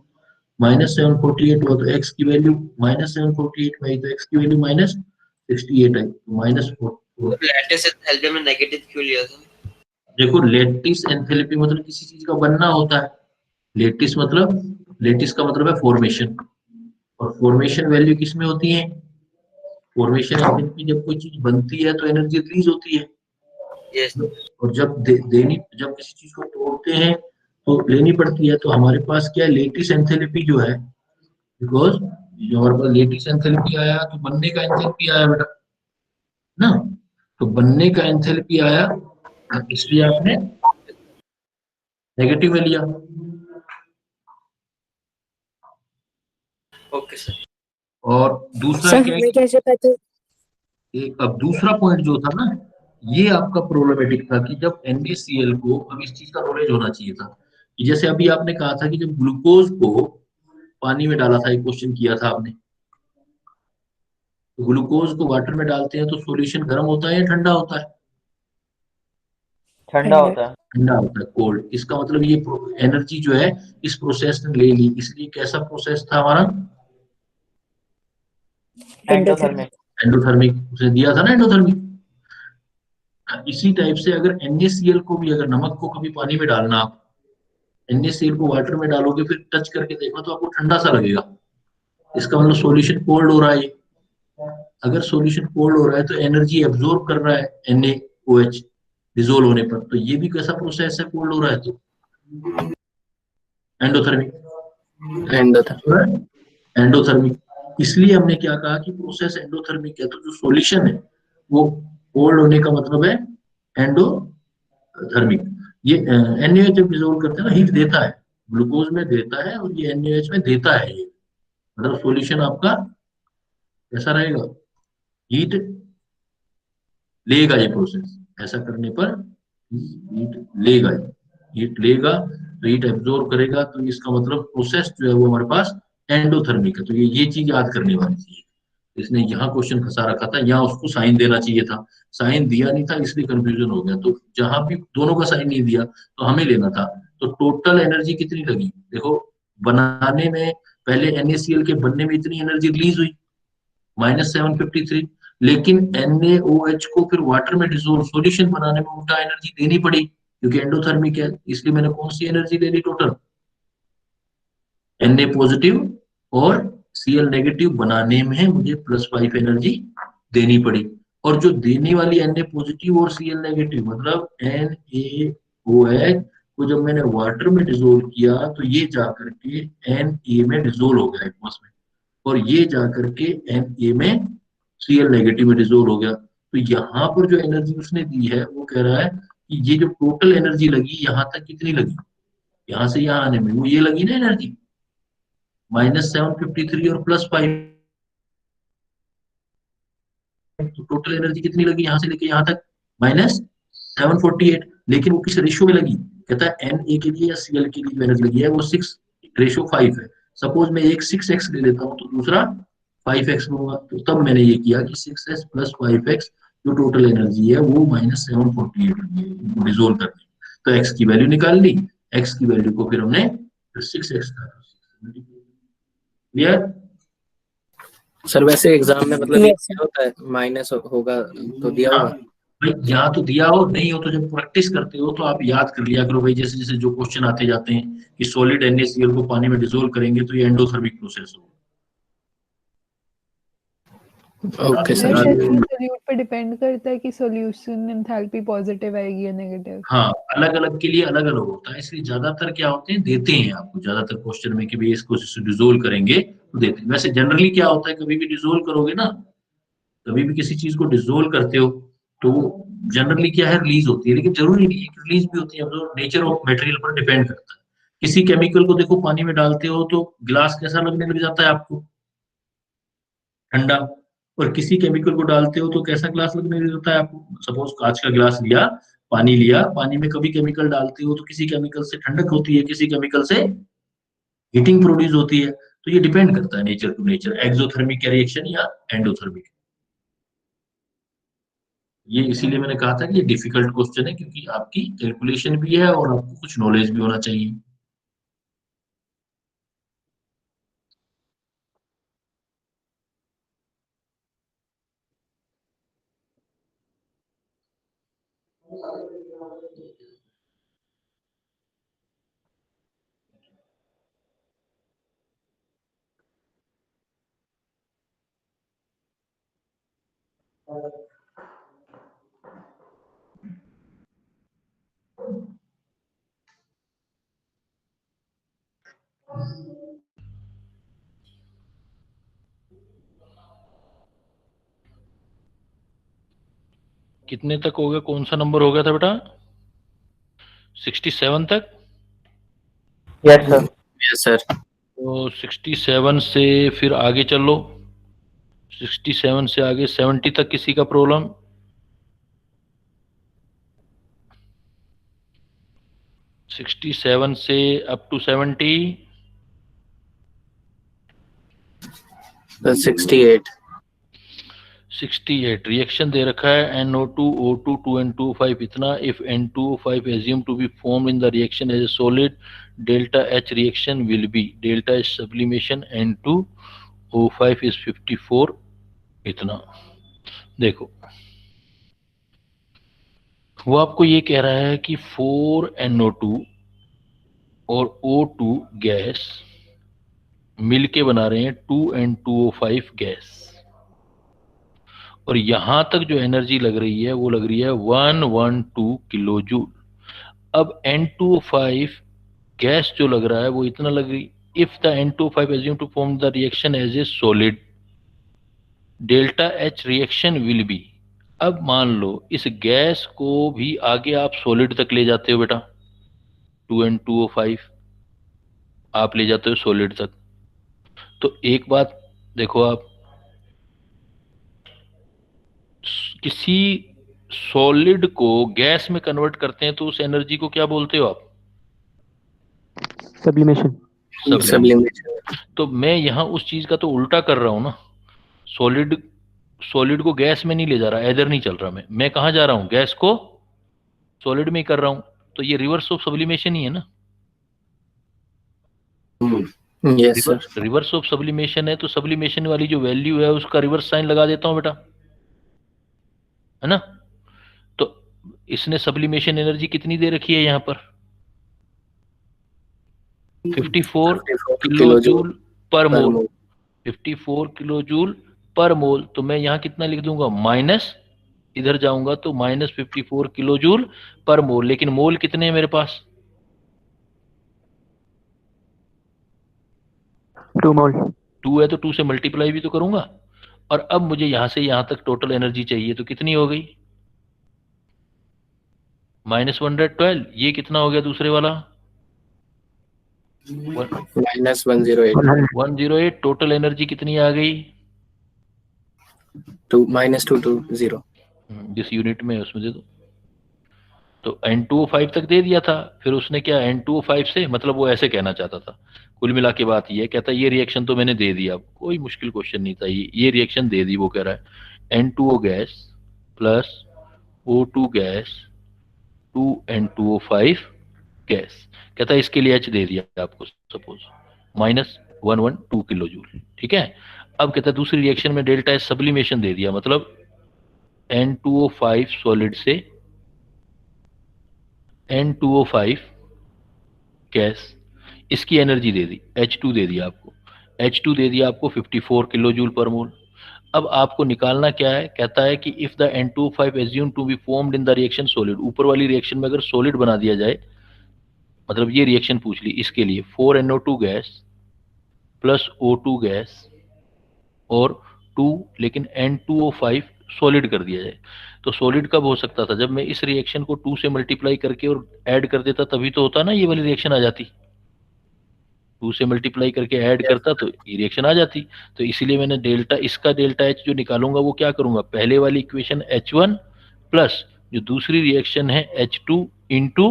-748 हुआ तो x की वैल्यू -748 में आई तो x की वैल्यू -68 आई तो लैटिस एंथैल्पी में नेगेटिव क्यों लिया था देखो लेटिस एंथैल्पी मतलब किसी चीज का बनना होता है लेटिस का मतलब है फॉर्मेशन और फॉर्मेशन वैल्यू किस में होती है फॉर्मेशन एनर्जी जब कोई चीज बनती है तो एनर्जी रिलीज होती है यस और जब जब किसी चीज को तोड़ते हैं तो लेनी पड़ती है तो हमारे पास क्या है लेटिस एंथैल्पी जो है बिकॉज जो हमारे पास लेटिस एंथैल्पी आया तो बनने का एंथैल्पी आया बेटा ना तो बनने का एंथैल्पी आया इसलिए आपने नेगेटिव में लिया ओके सर और दूसरा सर क्या हमें कैसे पता एक अब दूसरा पॉइंट जो था ना ये आपका प्रॉब्लमेटिक था कि जब NaCl को अब इस चीज का नॉलेज होना चाहिए था कि जैसे अभी आपने कहा था कि जब ग्लूकोज को पानी में डाला था, एक क्वेश्चन किया था आपने। ग्लूकोज को वाटर में डालते हैं तो सॉल्यूशन गर्म होता है या ठंडा होता है? ठंडा होता है। ठंडा होता है, कोल्ड। इसका मतलब ये एनर्जी जो है इस प्रोसेस ने ले ली, इसलिए कैसा प्रोसेस था हमारा? एंडोथर्मिक। एंडोथर्मिक, उसे दिया था ना एंडोथर्मिक। इसी टाइप से अगर NaCl को भी, अगर नमक को कभी पानी में डालना, आप NaCl को वाटर में डालोगे फिर टच करके देखो तो आपको ठंडा सा लगेगा, इसका मतलब सॉल्यूशन कोल्ड हो रहा है। अगर सॉल्यूशन कोल्ड हो रहा है तो एनर्जी एब्जॉर्ब कर रहा है NaOH डिसोल्व होने पर, तो ये भी कैसा प्रोसेस है? कोल्ड हो रहा है तो एंडोथर्मिक। एंडोथर्मिक। एंडोथर्मिक, इसलिए हमने क्या कहा कि प्रोसेस एंडोथर्मिक है, तो जो सॉल्यूशन है वो कोल्ड होने का मतलब है एंडोथर्मिक। ये NaOH जब डिसोल्व करते हैं ना, हीट देता है, ग्लूकोज में देता है और ये NaOH में देता है, ये मतलब सॉल्यूशन आपका कैसा रहेगा? हीट लेगा ये प्रोसेस, ऐसा करने पर हीट लेगा, हीट लेगा तो हीट एब्जॉर्ब करेगा, तो इसका मतलब प्रोसेस जो है वो हमारे पास एंडोथर्मिक है। तो ये चीज याद करने वाली थी, इसने यहाँ क्वेश्चन फंसा रखा था, यहाँ उसको साइन देना चाहिए था, साइन दिया नहीं था इसलिए कंफ्यूजन हो गया। तो जहां भी दोनों का साइन नहीं दिया तो हमें लेना था। तो टोटल एनर्जी कितनी लगी देखो, बनाने में पहले NaCl के बनने में इतनी एनर्जी रिलीज हुई -753, लेकिन NaOH को फिर वाटर में डिसोल्व सॉल्यूशन बनाने में उल्टा एनर्जी देनी पड़ी क्योंकि एंडोथर्मिक है, इसलिए मैंने कौन सी एनर्जी ले ली? टोटल Na पॉजिटिव और Cl नेगेटिव बनाने में मुझे +5 एनर्जी देनी पड़ी, और जो देने वाली Na पॉजिटिव और Cl नेगेटिव मतलब NaOH को जब मैंने वाटर में डिसोल्व किया तो ये जाकर के Na में डिसोल्व हो गया एक्वस में, और ये जाकर के Na में Cl नेगेटिव में डिसोल्व हो गया। तो यहाँ पर जो एनर्जी उसने दी है वो कह रहा है कि ये जो टोटल एनर्जी लगी यहाँ तक कितनी लगी, यहाँ से यहाँ आने में, वो ये लगी ना एनर्जी -753 और +5, तो टोटल एनर्जी कितनी लगी यहाँ से लेके यहाँ तक? -748। लेकिन वो किस रेशियो में लगी? कहता है Na के लिए या Cl के लिए जो एनर्जी लगी है वो 6:5 है। सपोज मैं एक 6x ले लेता हूँ तो दूसरा 5x लूंगा, तो तब मैंने ये किया कि 6s + 5x जो टोटल एनर्जी है वो -748 डिसोल्व करनी, तो x की वैल्यू निकाल ली, x की वैल्यू को फिर हमने 6x क्लियर? सर वैसे एग्जाम में मतलब ये क्या होता है, माइनस होगा तो दिया हाँ होगा? भाई, यहाँ तो दिया हो, नहीं हो तो जब प्रैक्टिस करते हो तो आप याद कर लिया करो भाई, जैसे जैसे जो क्वेश्चन आते जाते हैं कि सॉलिड NaCl को पानी में डिसोल्व करेंगे तो ये एंडोथर्मिक प्रोसेस होगा। Okay sir sir. सॉल्यूट पे डिपेंड करता है कि सॉल्यूशन एंथैल्पी पॉजिटिव आएगी या नेगेटिव? हाँ, अलग अलग के लिए अलग अलग होता है, इसलिए ज्यादातर क्या होते हैं देते हैं आपको ज्यादातर क्वेश्चन में कि भाई इसको डिसोल्व करेंगे तो देते हैं। वैसे जनरली क्या होता है, कभी भी डिसोल्व करोगे ना, कभी भी किसी चीज को डिसोल्व करते हो तो जनरली क्या है, रिलीज होती है, लेकिन जरूरी नहीं है कि रिलीज भी होती है, तो नेचर ऑफ मटेरियल पर डिपेंड करता है। किसी केमिकल को देखो पानी में डालते हो तो ग्लास कैसा लगने लग जाता है आपको? ठंडा। और किसी केमिकल को डालते हो तो कैसा ग्लास लगने लग जाता है आपको? सपोज कांच का ग्लास लिया, पानी लिया, पानी में कभी केमिकल डालते हो तो किसी केमिकल से ठंडक होती है, किसी केमिकल से हीटिंग प्रोड्यूस होती है, तो ये डिपेंड करता है nature to nature, exothermic reaction या एंडोथर्मिक। ये इसीलिए मैंने कहा था कि ये डिफिकल्ट क्वेश्चन है, क्योंकि आपकी कैलकुलेशन भी है और आपको कुछ नॉलेज भी होना चाहिए। कितने तक हो गया, कौन सा नंबर हो गया था बेटा? 67 तक? Yes sir. Yes sir. तो 67 से फिर आगे चलो, 67 से आगे 70 तक किसी का प्रॉब्लम? 67 से अप टू 70, 68. 68 रिएक्शन दे रखा है NO2 O2 2N2O5 इतना. If N2O5 assume to be formed in the reaction as a solid, delta H reaction will be delta H sublimation N2O5 is 54 इतना. देखो वो आपको ये कह रहा है कि 4NO2 और O2 गैस मिलके बना रहे हैं 2N2O5 गैस, और यहां तक जो एनर्जी लग रही है वो लग रही है 112 किलो जूल. अब N2O5 गैस जो लग रहा है वो इतना लग रही. If the N2O5 assume to form the reaction as a solid, delta H reaction will be. अब मान लो इस गैस को भी आगे आप सॉलिड तक ले जाते हो बेटा, 2N2O5 आप ले जाते हो सॉलिड तक. तो एक बात देखो, आप किसी सॉलिड को गैस में कन्वर्ट करते हैं तो उस एनर्जी को क्या बोलते हो आप? सब्लिमेशन. Sublimation. तो मैं यहाँ उस चीज का तो उल्टा कर रहा हूँ ना. सॉलिड को गैस में नहीं ले जा रहा, इधर नहीं चल रहा. मैं कहाँ जा रहा हूँ? गैस को सॉलिड में ही कर रहा हूँ. तो ये रिवर्स ऑफ सब्लिमेशन ही है ना. Yes sir. Reverse of sublimation है, तो सब्लिमेशन वाली जो वैल्यू है उसका रिवर्स साइन लगा देता हूँ बेटा, है ना. तो इसने सब्लिमेशन एनर्जी कितनी दे रखी है यहाँ पर? 54 किलो जूल पर मोल. 54 किलो जूल पर मोल. तो मैं यहाँ कितना लिख दूंगा? माइनस, इधर जाऊंगा तो माइनस 54 किलो जूल पर मोल. लेकिन मोल कितने हैं मेरे पास? 2 मोल. 2 है तो 2 से मल्टीप्लाई भी तो करूंगा. और अब मुझे यहां से यहां तक टोटल एनर्जी चाहिए, तो कितनी हो गई? -112. ये कितना हो गया दूसरे वाला? -108. 108. टोटल एनर्जी कितनी आ गई? -220. जिस यूनिट में है उसमें दे दो. तो N2O5 तक दे दिया था. फिर उसने क्या, N2O5 से, मतलब वो ऐसे कहना चाहता था, कुल मिला के बात ये कहता है ये रिएक्शन तो मैंने दे दिया. कोई मुश्किल क्वेश्चन नहीं था, ये रिएक्शन दे दी. वो कह रहा है N2O gas plus O2 gas 2N2O5 gas. कहता है इसके लिए H दे दिया आपको, सपोज -112 किलो जूल. ठीक है. अब कहता है दूसरी रिएक्शन में डेल्टा H सब्लिमेशन दे दिया, मतलब N2O5 सॉलिड से N2O5 गैस, इसकी एनर्जी दे दी, H2 दे दिया आपको. H2 दे दिया आपको 54 किलो जूल पर मोल. अब आपको निकालना क्या है? कहता है कि if the N2O5 assumed to be formed in the reaction solid, ऊपर वाली रिएक्शन में अगर सॉलिड बना दिया जाए, मतलब ये रिएक्शन पूछ ली, इसके लिए 4NO2 gas plus O2 gas और 2, लेकिन N2O5 सॉलिड कर दिया जाए. तो सॉलिड कब हो सकता था? जब मैं इस रिएक्शन को 2 से मल्टीप्लाई करके और ऐड कर देता, तभी तो होता ना ये वाली रिएक्शन आ जाती. 2 से मल्टीप्लाई करके ऐड करता तो ये रिएक्शन आ जाती. तो इसीलिए मैंने डेल्टा, इसका डेल्टा H जो निकालूंगा वो क्या करूंगा? पहले वाली इक्वेशन H1 प्लस जो दूसरी रिएक्शन है H2 इंटू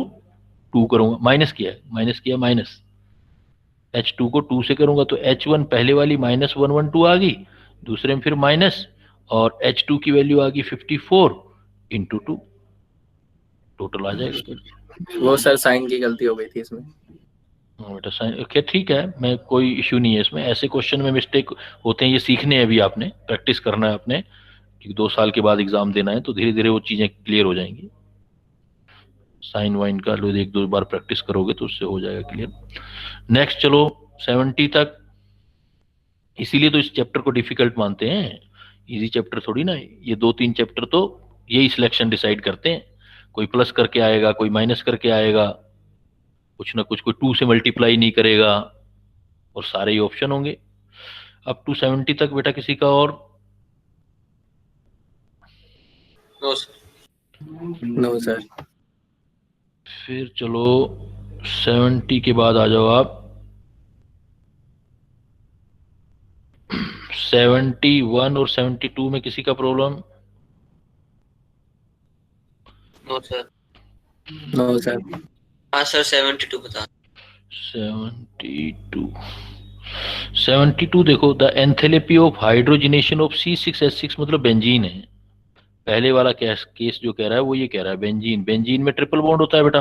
2 करूंगा. माइनस किया माइनस H2 को 2 से करूंगा तो H1 पहले वाली -112 आ गई, दूसरे में फिर माइनस, और H2 की वैल्यू आ गई 54 इंटू 2. टोटल आ जाएगा. वो सर साइन की गलती हो गई थी इसमें. बेटा साइन ओके, ठीक है, मैं कोई इश्यू नहीं है इसमें. ऐसे क्वेश्चन में मिस्टेक होते हैं, ये सीखने हैं, अभी आपने प्रैक्टिस करना है आपने, क्योंकि 2 साल के बाद एग्जाम देना है, तो धीरे धीरे वो चीजें क्लियर हो जाएंगी. साइन वाइन का लो 1-2 बार प्रैक्टिस करोगे तो उससे हो जाएगा क्लियर. नेक्स्ट चलो 70 तक. इसीलिए तो इस चैप्टर को डिफिकल्ट मानते हैं, इजी चैप्टर थोड़ी ना. ये 2-3 चैप्टर तो यही सिलेक्शन डिसाइड करते हैं. कोई प्लस करके आएगा, कोई माइनस करके आएगा, कुछ ना कुछ, कोई 2 से मल्टीप्लाई नहीं करेगा, और सारे ही ऑप्शन होंगे. अप टू 70 तक बेटा किसी का और? No sir. फिर चलो 70 के बाद आ जाओ आप 71 और 72 में किसी का problem? No sir. No sir. हाँ सर 72 बता. 72 72 देखो, the enthalpy of hydrogenation of C6H6 मतलब बेंजीन है। पहले वाला केस जो कह रहा है वो ये कह रहा है बेंजीन में ट्रिपल बॉन्ड होता है बेटा,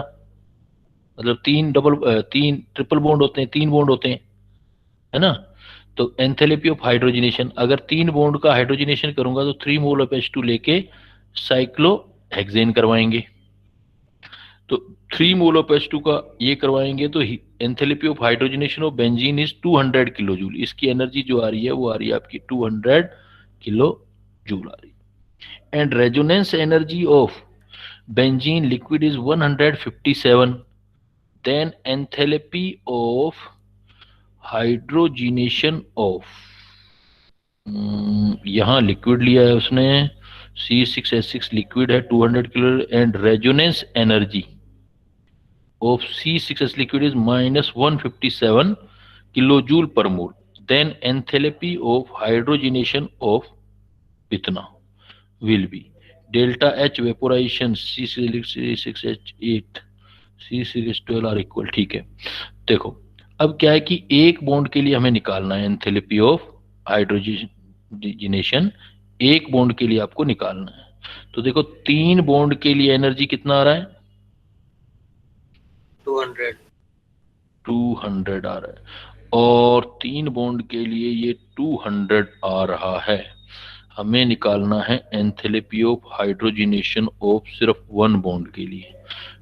मतलब तीन ट्रिपल बॉन्ड होते हैं, 3 बॉन्ड होते हैं, है ना। तो एंथैल्पी ऑफ हाइड्रोजनेशन, अगर 3 बॉन्ड का हाइड्रोजनेशन करूंगा तो 3 मोल ऑफ H2 लेके साइक्लोहेक्सेन करवाएंगे। तो 3 मोल ऑफ H2 का ये करवाएंगे तो enthalpy of hydrogenation of benzene is 200 kilo joule. इसकी एनर्जी जो आ रही है वो आ रही है आपकी 200 किलो जूल आ रही है। And resonance energy of benzene liquid is 157। Then enthalpy of hydrogenation of, यहाँ लिक्विड लिया है उसने, C6H6 लिक्विड है 200 kilo, and resonance energy of C6H liquid is -157 kilojoule per mole. Then enthalpy of hydrogenation of इतना will be delta H vaporization C6H8 C6H12 are equal। ठीक है, देखो अब क्या है कि एक बॉन्ड के लिए हमें निकालना है एंथैल्पी ऑफ हाइड्रोजनेशन, एक बॉन्ड के लिए आपको निकालना है। तो देखो 3 बॉन्ड के लिए एनर्जी कितना आ रहा है, 200 आ रहा है, और 3 बॉन्ड के लिए ये 200 आ रहा है। हमें निकालना है एंथैल्पी ऑफ हाइड्रोजनेशन ऑफ सिर्फ 1 बॉन्ड के लिए।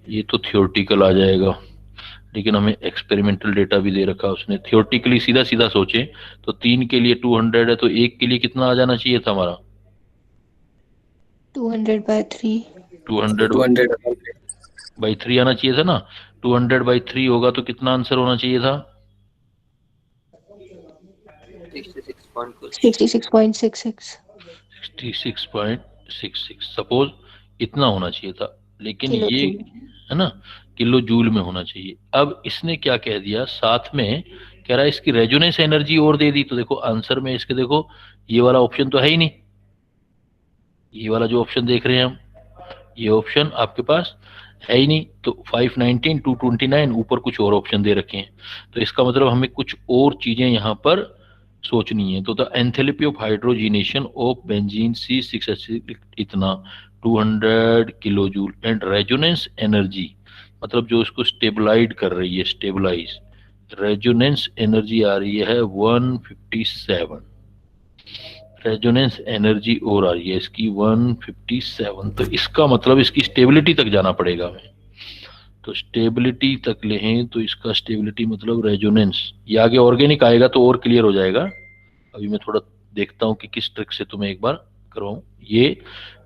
ये तो थियोरेटिकल आ जाएगा, लेकिन हमें एक्सपेरिमेंटल डेटा भी दे रखा है उसने। थियोरेटिकली सीधा सीधा सोचे तो 3 के लिए 200 है, तो 1 के लिए कितना आ जाना चाहिए था हमारा, 200/3 200/3 आना चाहिए था ना। 200/3 होगा तो कितना आंसर होना चाहिए था, 66.66 66.66 सपोज इतना होना चाहिए था, लेकिन किलो ये जूल। है ना किलो जूल में होना चाहिए। अब इसने क्या कह दिया, साथ में कह रहा है इसकी रेजोनेंस एनर्जी और दे दी। तो देखो आंसर में इसके देखो ये वाला ऑप्शन तो है ही नहीं, ये वाला जो ऑप्शन देख रहे हैं हम, ये ऑप्शन आपके पास है ही नहीं। तो 519 229 ऊपर कुछ और ऑप्शन दे रखे हैं, तो इसका मतलब हमें कुछ और चीजें यहाँ पर सोचनी है। तो the enthalpy of hydrogenation of benzene C6H6 इतना 200 kilo joule, and resonance energy मतलब जो इसको स्टेबलाइज कर रही है, स्टेबलाइज रेजोनेंस एनर्जी आ रही है 157, रेजोनेंस एनर्जी और आ रही है इसकी 157। तो इसका मतलब इसकी स्टेबिलिटी तक जाना पड़ेगा हमें। तो स्टेबिलिटी तक लें तो इसका स्टेबिलिटी मतलब रेजोनेंस, ये आगे ऑर्गेनिक आएगा तो और क्लियर हो जाएगा। अभी मैं थोड़ा देखता हूँ कि किस ट्रिक से तुम्हें एक बार करवाऊँ। ये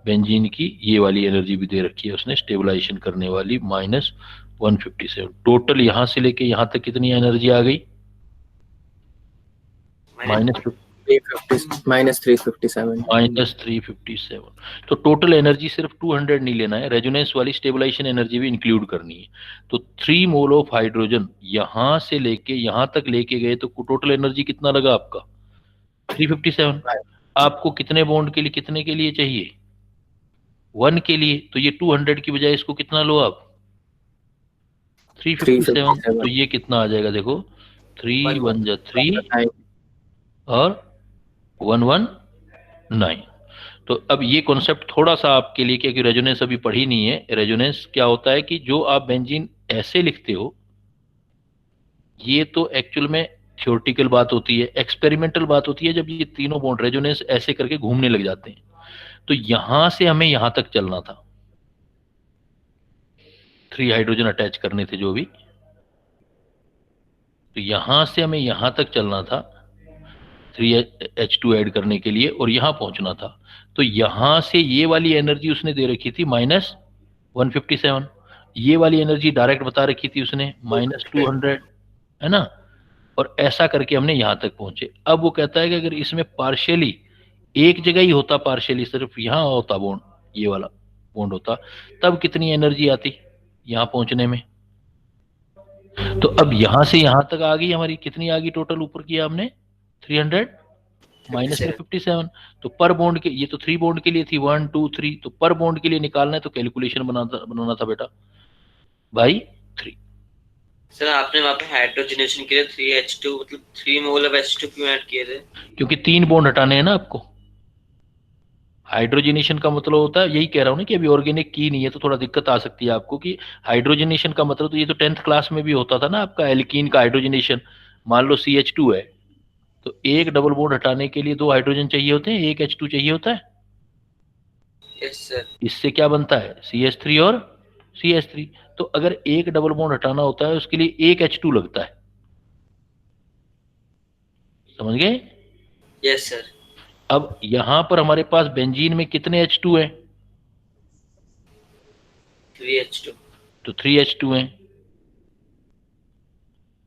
बेंजीन की ये वाली एनर्जी भी दे रखी है उसने स्टेबलाइजेशन करने वाली, -157। टोटल यहाँ से लेके यहाँ तक कितनी एनर्जी आ गई, -357। तो टोटल एनर्जी सिर्फ 200 नहीं लेना है, रेजोनेंस वाली स्टेबलाइजेशन एनर्जी भी इंक्लूड करनी है। तो 3 मोल ऑफ हाइड्रोजन यहाँ से लेके यहाँ तक लेके गए तो टोटल एनर्जी कितना लगा आपका, 357। आपको कितने बॉन्ड के लिए, कितने के लिए चाहिए, 1 के लिए। तो ये 200 की बजाय इसको कितना लो आप, 357। तो ये कितना आ जाएगा देखो, 3 1 जा 3 और 119। तो अब ये कॉन्सेप्ट थोड़ा सा आपके लिए, क्योंकि रेजोनेंस अभी पढ़ी नहीं है, रेजोनेंस क्या होता है कि जो आप बेंजीन ऐसे लिखते हो ये तो एक्चुअल में थ्योरेटिकल बात होती है, एक्सपेरिमेंटल बात होती है जब ये तीनों बॉन्ड रेजोनेंस ऐसे करके घूमने लग जाते हैं। तो यहां से हमें यहां तक चलना था, 3 हाइड्रोजन अटैच करने थे जो भी, तो यहां से हमें यहां तक चलना था 3H2 ऐड करने के लिए और यहां पहुंचना था। तो यहां से ये वाली एनर्जी उसने दे रखी थी -157, ये वाली एनर्जी डायरेक्ट बता रखी थी उसने -200, है ना। और ऐसा करके हमने यहां तक पहुंचे। अब वो कहता है कि अगर इसमें पार्शियली एक जगह ही होता, पार्शियली सिर्फ यहां होता बॉन्ड, ये वाला बॉन्ड होता, तब कितनी एनर्जी आती यहां पहुंचने में। तो अब यहां से यहां तक आ गई हमारी, कितनी आ गई टोटल ऊपर किया हमने 300 -357। तो पर बॉन्ड के, ये तो 3 बॉन्ड के लिए थी 1 2 3, तो पर बॉन्ड के लिए निकालना है तो कैलकुलेशन बनाना था बेटा बाई 3। सर आपने वहाँ पे हाइड्रोजनेशन के लिए 3H2 मतलब 3 मोल ऑफ H2 क्यों ऐड किए थे? क्योंकि 3 बॉन्ड हटाने हैं ना आपको। हाइड्रोजनेशन का मतलब होता है, यही कह रहा हूँ ना कि अभी ऑर्गेनिक की नहीं है तो थोड़ा दिक्कत आ सकती है आपको कि हाइड्रोजनेशन का मतलब, तो ये तो 10th क्लास में भी होता था ना आपका, एल्कीन का हाइड्रोजनेशन। मान लो CH2 है तो एक डबल बॉन्ड हटाने के लिए 2 हाइड्रोजन चाहिए होते हैं, एक H2 चाहिए होता है। Yes sir. इससे क्या बनता है, CH3 और CH3। तो अगर एक डबल बॉन्ड हटाना होता है उसके लिए एक H2 लगता है, समझ गए? Yes sir. अब यहां पर हमारे पास बेंजीन में कितने H2 हैं? 3H2। तो 3H2 हैं।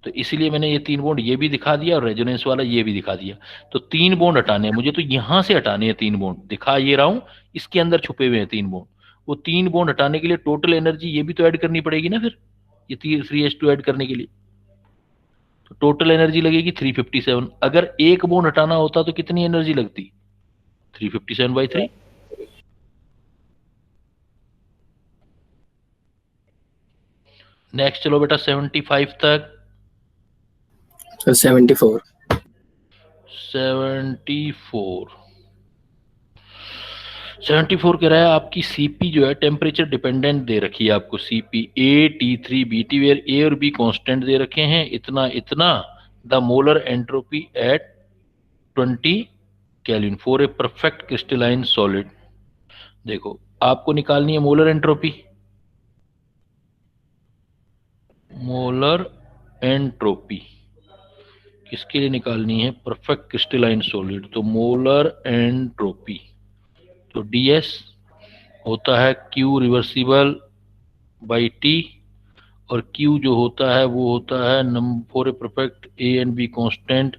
तो इसीलिए मैंने ये 3 बॉन्ड ये भी दिखा दिया और रेजोनेंस वाला ये भी दिखा दिया। तो 3 बॉन्ड हटाने हैं मुझे, तो यहां से हटाने हैं 3 बॉन्ड, दिखा ये रहा हूं, इसके अंदर छुपे हुए हैं 3 बॉन्ड। वो 3 बॉन्ड हटाने के लिए टोटल एनर्जी ये भी तो ऐड करनी पड़ेगी ना, फिर ये 3H2 ऐड करने के लिए तो टोटल एनर्जी लगेगी 357। अगर एक बॉन्ड हटाना होता तो कितनी एनर्जी लगती, 357/3। नेक्स्ट चलो बेटा 75 तक। 74। 74 कह रहा है आपकी CP जो है टेम्परेचर डिपेंडेंट दे रखी है आपको, CP A T3 BT where A और B कांस्टेंट दे रखे हैं, इतना इतना। The molar entropy at 20 kelvin for a perfect crystalline solid. देखो आपको निकालनी है मोलर एंट्रोपी, मोलर एंट्रोपी किसके लिए निकालनी है, परफेक्ट क्रिस्टलाइन सॉलिड। तो मोलर एंट्रोपी तो DS होता है Q रिवर्सिबल बाई T, और Q जो होता है वो होता है number for a perfect A and B constant,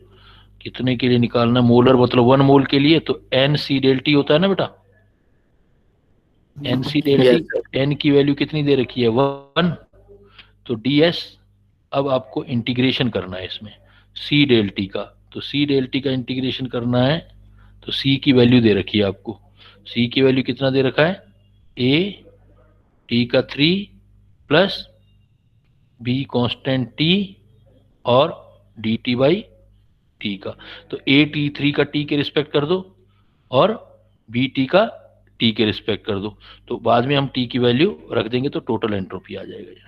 कितने के लिए निकालना, मोलर मतलब 1 मोल के लिए। तो NC∆T होता है ना बेटा, NC∆T, N की वैल्यू कितनी दे रखी है 1। तो DS अब आपको इंटीग्रेशन करना है इसमें C∆T का, तो C∆T का इंटीग्रेशन करना है। तो C की वैल्यू दे रखी है आपको, C की वैल्यू कितना दे रखा है, A T का 3 प्लस B कांस्टेंट T और DT/T का। तो AT3 का T के रिस्पेक्ट कर दो और BT का T के रिस्पेक्ट कर दो, तो बाद में हम T की वैल्यू रख देंगे तो टोटल एंट्रोपी आ जाएगा।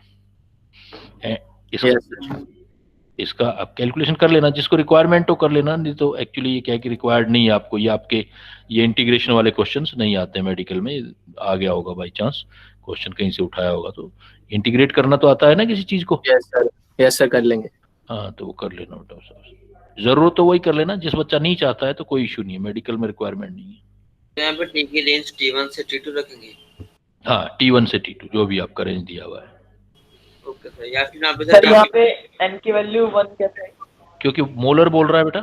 इसका आप कैलकुलेशन कर लेना, जिसको रिक्वायरमेंट हो कर लेना, नहीं तो एक्चुअली ये क्या है कि रिक्वायर्ड नहीं है आपको, ये आपके ये इंटीग्रेशन वाले क्वेश्चंस नहीं आते हैं मेडिकल में, आ गया होगा बाई चांस क्वेश्चन कहीं से उठाया होगा, तो इंटीग्रेट करना तो आता है ना किसी चीज को। यस सर कर लेंगे। हाँ तो वो कर लेना बेटा, जरूरत तो वही कर लेना, जिस बच्चा नहीं चाहता है तो कोई इशू नहीं है, मेडिकल में रिक्वायरमेंट नहीं है। तो यहाँ पे T की रेंज T1 से T2 रखेंगे। हाँ T1 से T2 जो भी आपका रेंज दिया हुआ है। Okay sir. या फिर यहाँ पे सर यहाँ पे N की वैल्यू 1 कैसे है? क्योंकि मोलर बोल रहा है बेटा।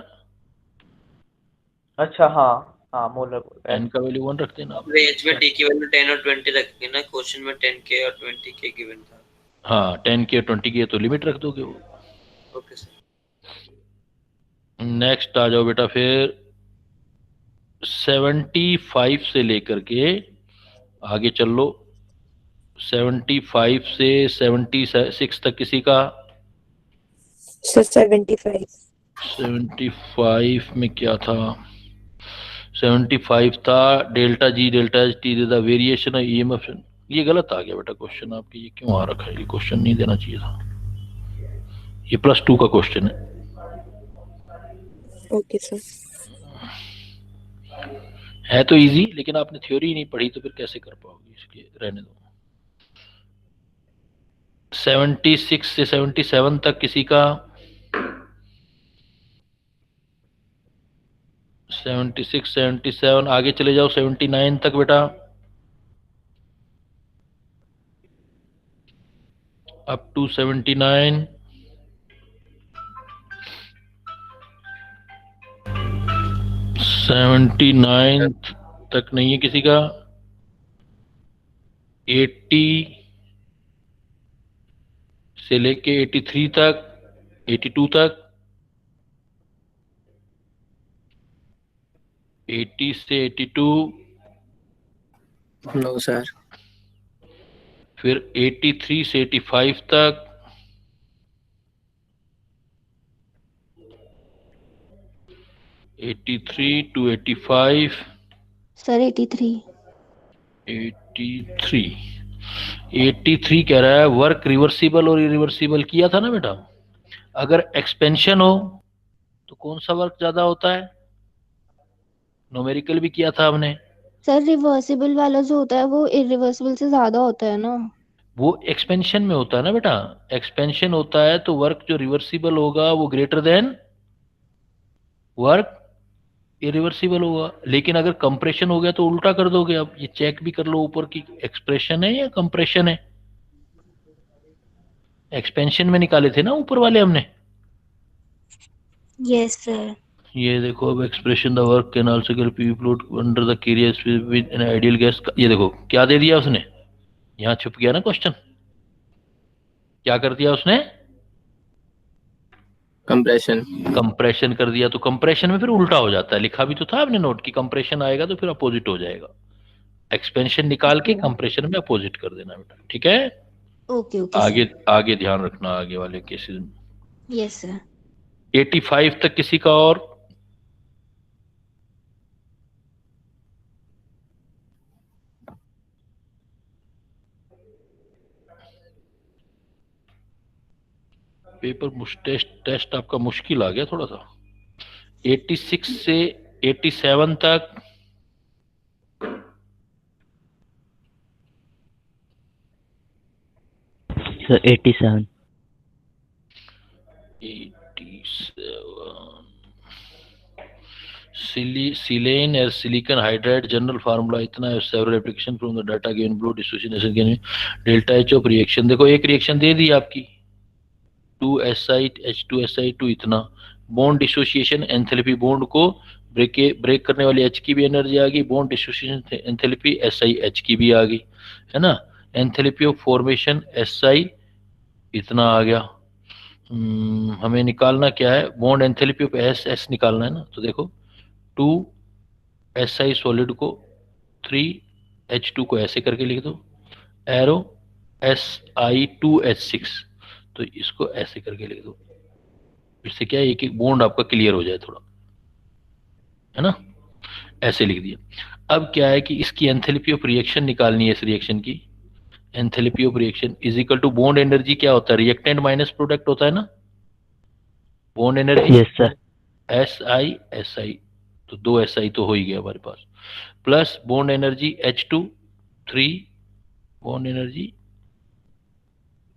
अच्छा हाँ हाँ, मोलर बोल रहा है। N का वैल्यू 1 रख देना। रेंज में T की वैल्यू 10 और 20 रखेंगे ना, क्वेश्चन में 10K और 20K गिवन था। हाँ 10K 20K तो लिमिट रख दोगे वो। Okay sir. नेक्स्ट आ जाओ बेटा फिर 75 से लेकर के आगे चल लो, 75 से 76 तक किसी का। सर 75। 75 में क्या था, 75 था delta G delta H T the variation of EMF। ये गलत आ गया बेटा क्वेश्चन आपके, ये क्यों आ रखा है, ये क्वेश्चन नहीं देना चाहिए था, ये +2 का क्वेश्चन है। Okay sir. है तो इजी, लेकिन आपने थ्योरी नहीं पढ़ी तो फिर कैसे कर पाओगे, इसलिए रहने दो। 76 से 77 तक किसी का। 76 77 आगे चले जाओ 79 तक बेटा, अप टू 79। 79 तक नहीं है किसी का। 80 से लेके 83 तक, 82 तक, 80 से 82, नो सर। फिर 83 से 85 तक, 83 to 85, सर 83। 83 कह रहा है वर्क रिवर्सिबल और इरिवर्सिबल किया था ना बेटा। अगर एक्सपेंशन हो तो कौन सा वर्क ज्यादा होता है? न्यूमेरिकल भी किया था हमने। सर रिवर्सिबल वाला जो होता है वो इरिवर्सिबल से ज्यादा होता है ना। वो एक्सपेंशन में होता है ना बेटा। एक्सपेंशन होता है तो वर्क जो रिवर्सिबल होगा वो ग्रेटर देन वर्क इरिवर्सिबल होगा। लेकिन अगर कंप्रेशन हो गया तो उल्टा कर दोगे। आप ये चेक भी कर लो ऊपर की एक्सप्रेशन है या कंप्रेशन है। एक्सपेंशन में निकाले थे ना ऊपर वाले हमने। Yes sir. ये देखो अब expression the work can also get PV plot under the carious with an ideal gas. ये देखो क्या दे दिया उसने, यहाँ छुप गया ना क्वेश्चन। क्या कर दिया उसने? कंप्रेशन कर दिया। तो कंप्रेशन में फिर उल्टा हो जाता है। लिखा भी तो था आपने नोट की कंप्रेशन आएगा तो फिर अपोजिट हो जाएगा। एक्सपेंशन निकाल के कंप्रेशन में अपोजिट कर देना बेटा, ठीक है। ओके ओके आगे आगे ध्यान रखना आगे वाले केसेस में। Yes sir. 85 तक किसी का और? पेपर टेस्ट आपका मुश्किल आ गया थोड़ा सा। 86 से 87 तक सर 87। 87 सिलेन और सिलिकॉन हाइड्राइड जनरल फार्मूला इतना है। Several application from the data given below dissociation के डेल्टा एच ऑफ रिएक्शन। देखो एक रिएक्शन दे दी आपकी 2SiH2SiO2 इतना। बॉन्ड डिसोसिएशन एंथैल्पी, बॉन्ड को ब्रेक करने वाली H की भी एनर्जी आ गई। बॉन्ड डिसोसिएशन एंथैल्पी SiH की भी आ गई, है ना। एंथैल्पी ऑफ फॉर्मेशन Si इतना आ गया। हमें निकालना क्या है? बॉन्ड एंथैल्पी ऑफ S निकालना है ना। तो देखो 2Si सॉलिड को 3H2 को ऐसे करके लिख दो, एरो Si2H6 तो इसको ऐसे करके लिख दो। इससे क्या है एक एक बॉन्ड आपका क्लियर हो जाए थोड़ा, है ना। ऐसे लिख दिया। अब क्या है कि इसकी एंथैल्पी ऑफ रिएक्शन निकालनी है। इस रिएक्शन की enthalpy of reaction is equal to bond energy क्या होता है? रिएक्टेंट माइनस प्रोडक्ट होता है ना। Bond energy yes sir. Si तो 2 Si तो हो ही गया हमारे पास, plus bond energy H2 3 bond energy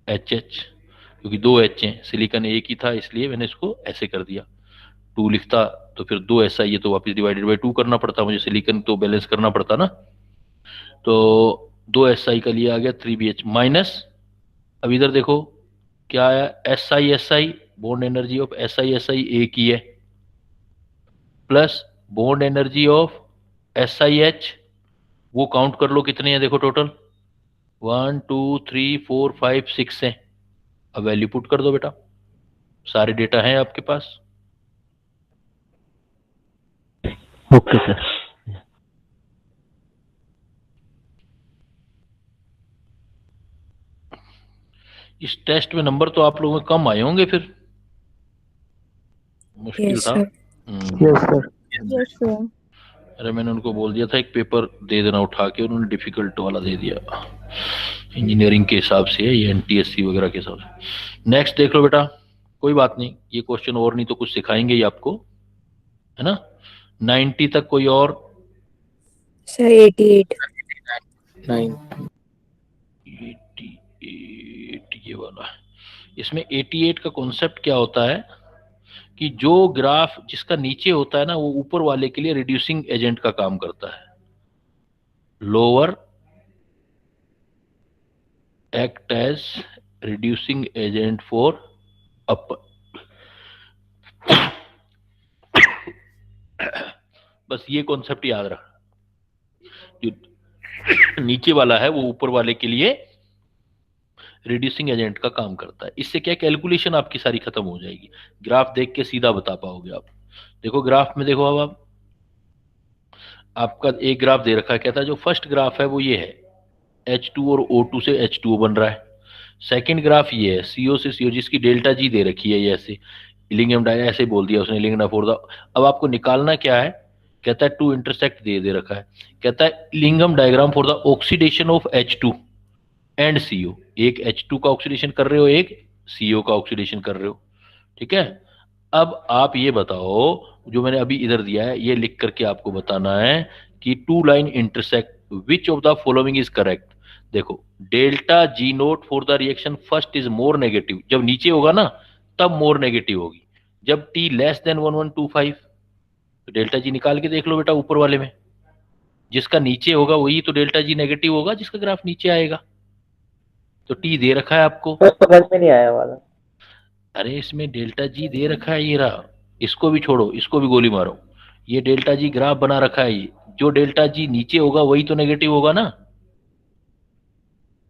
HH, क्योंकि 2 H हैं, सिलिकॉन एक ही था इसलिए मैंने इसको ऐसे कर दिया। 2 लिखता तो फिर 2 Si ये तो वापस डिवाइडेड बाई 2 करना पड़ता मुझे, सिलिकॉन तो बैलेंस करना पड़ता ना। तो 2 Si का लिए आ गया 3BH माइनस। अब इधर देखो क्या आया Si bond energy of Si एक ही है, plus bond energy of SiH वो काउंट कर लो कितने हैं। देखो टोटल 1 2 3 4 5 6 हैं। अब वैल्यू पुट कर दो बेटा, सारे डेटा हैं आपके पास। Okay sir. इस टेस्ट में नंबर तो आप लोगों में कम आए होंगे, फिर मुश्किल Yes, था। sir. Yes sir. अरे मैंने उनको बोल दिया था एक पेपर दे देना उठा के, उन्होंने डिफिकल्ट वाला दे दिया। इंजीनियरिंग के हिसाब से है ये, NTSC वगैरह के हिसाब से। नेक्स्ट देख लो बेटा, कोई बात नहीं, ये क्वेश्चन और नहीं तो कुछ सिखाएंगे ही आपको, है ना। 90 तक कोई और? Sir, 88. 88 ये वाला है। इसमें 88 का कॉन्सेप्ट क्या होता है कि जो ग्राफ जिसका नीचे होता है ना वो ऊपर वाले के लिए रिड्यूसिंग एजेंट का काम करता है। Lower act as reducing agent for upper. बस ये कॉन्सेप्ट याद रखना, जो नीचे वाला है वो ऊपर वाले के लिए रिड्यूसिंग एजेंट का काम करता है। इससे क्या कैलकुलेशन आपकी सारी खत्म हो जाएगी, ग्राफ देख के सीधा बता पाओगे आप। देखो ग्राफ में देखो, अब आप आपका एक ग्राफ दे रखा है, कहता है जो फर्स्ट ग्राफ है वो ये है H2 और O2 से H2O बन रहा है। सेकंड ग्राफ ये है CO से CO जिसकी डेल्टा G दे रखी है ये ऐसे। इलिंगम डायग्राम ऐसे बोल दिया उसने, इलिंगम फॉर द, अब आपको निकालना क्या है, कहता है टू इंटरसेक्ट दे रखा है, कहता है Ellingham diagram for the oxidation of H2 and CO, एक H2 का ऑक्सीडेशन कर रहे हो, एक CO का ऑक्सीडेशन कर रहे हो, ठीक है। अब आप ये बताओ, जो मैंने अभी इधर दिया है ये लिख करके आपको बताना है कि two line intersect, which of the following is correct. देखो delta G naught for the reaction first is more negative, जब नीचे होगा ना तब मोर नेगेटिव होगी, जब T लेस देन 1125, तो डेल्टा G निकाल के देख लो बेटा, ऊपर वाले में जिसका नीचे होगा वही तो डेल्टा G नेगेटिव होगा, जिसका ग्राफ नीचे आएगा। तो T दे रखा है आपको, समझ में नहीं आया वाला। अरे इसमें डेल्टा G दे रखा है, ये रहा, इसको भी छोड़ो, इसको भी गोली मारो, ये डेल्टा G ग्राफ बना रखा है, ये जो डेल्टा G नीचे होगा वही तो नेगेटिव होगा ना,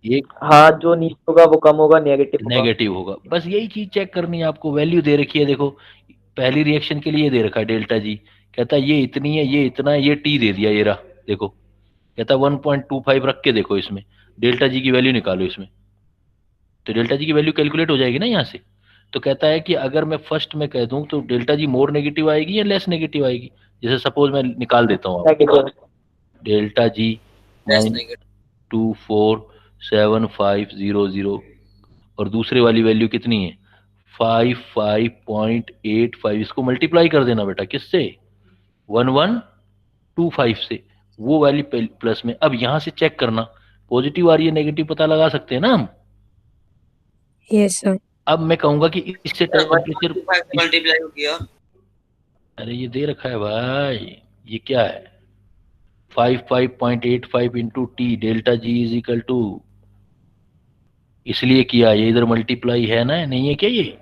ये हाँ, जो नीचे होगा वो कम होगा, नेगेटिव होगा, बस यही चीज चेक करनी है आपको। वैल्यू दे रखी है, देखो पहली रिएक्शन के लिए दे रखा है डेल्टा G, कहता है ये इतनी है, ये इतना है, ये T दे दिया, ये रहा देखो, कहता है 1.25 रख के देखो इसमें डेल्टा G की वैल्यू निकालो इसमें, तो डेल्टा G की वैल्यू कैलकुलेट हो जाएगी ना यहाँ से। तो कहता है कि अगर मैं फर्स्ट में कह दूं तो डेल्टा G मोर नेगेटिव आएगी या लेस नेगेटिव आएगी, जैसे सपोज मैं निकाल देता हूँ डेल्टा G 9247500 और दूसरे वाली वैल्यू कितनी है 55.85, इसको मल्टीप्लाई कर देना बेटा किससे 1125 से, वो वाली प्लस में। अब यहाँ से चेक करना पॉजिटिव आ रही है नेगेटिव पता लगा सकते हैं ना हम। Yes, sir. अब मैं कहूंगा कि इससे टेम्परेचर, मल्टीप्लाई हो गया, अरे ये दे रखा है भाई, ये क्या है 55.85 into T delta G is equal to, इसलिए किया, ये इधर मल्टीप्लाई है ना, नहीं है क्या, ये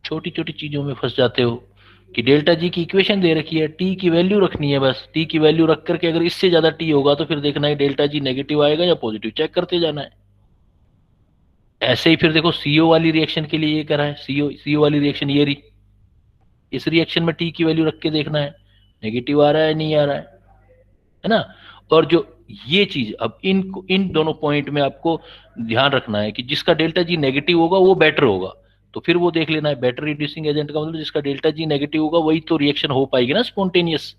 छोटी छोटी चीजों में फंस जाते हो कि डेल्टा G की इक्वेशन दे रखी है, T की वैल्यू रखनी है, बस T की वैल्यू रख करके अगर इससे ज्यादा T होगा तो फिर देखना है डेल्टा G नेगेटिव आएगा या पॉजिटिव, चेक करते जाना है। ऐसे ही फिर देखो CO वाली रिएक्शन के लिए ये करा है, CO वाली रिएक्शन ये रही, इस रिएक्शन में T की वैल्यू रख के देखना है नेगेटिव आ रहा है नहीं आ रहा है ना। और जो ये चीज, अब इन दोनों पॉइंट में आपको ध्यान रखना है कि जिसका डेल्टा G नेगेटिव होगा वो बेटर होगा, तो फिर वो देख लेना है बेटर रिड्यूसिंग एजेंट का मतलब जिसका डेल्टा G नेगेटिव होगा वही तो रिएक्शन हो पाएगी ना स्पॉन्टेनियस,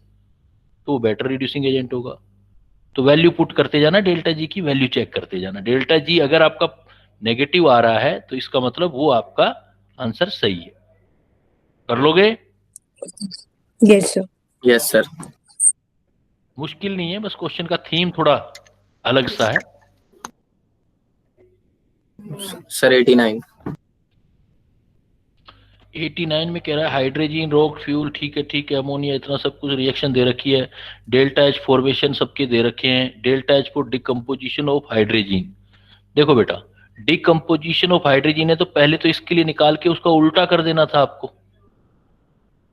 तो वो बेटर रिड्यूसिंग एजेंट होगा। तो वैल्यू पुट करते जाना, डेल्टा G की वैल्यू चेक करते जाना, डेल्टा G अगर आपका नेगेटिव आ रहा है तो इसका मतलब वो आपका आंसर सही है। कर लोगे? Yes, sir. Yes sir. मुश्किल नहीं है, बस क्वेश्चन का थीम थोड़ा अलग सा है। सर 89 में कह रहा है हाइड्रोजन रॉक फ्यूल, ठीक है, अमोनिया, इतना सब कुछ रिएक्शन दे रखी है, डेल्टा H फॉर्मेशन सबके दे रखे हैं, delta H for decomposition of hydrogen. देखो बेटा डिकम्पोजिशन ऑफ हाइड्रोजन है तो पहले तो इसके लिए निकाल के उसका उल्टा कर देना था आपको,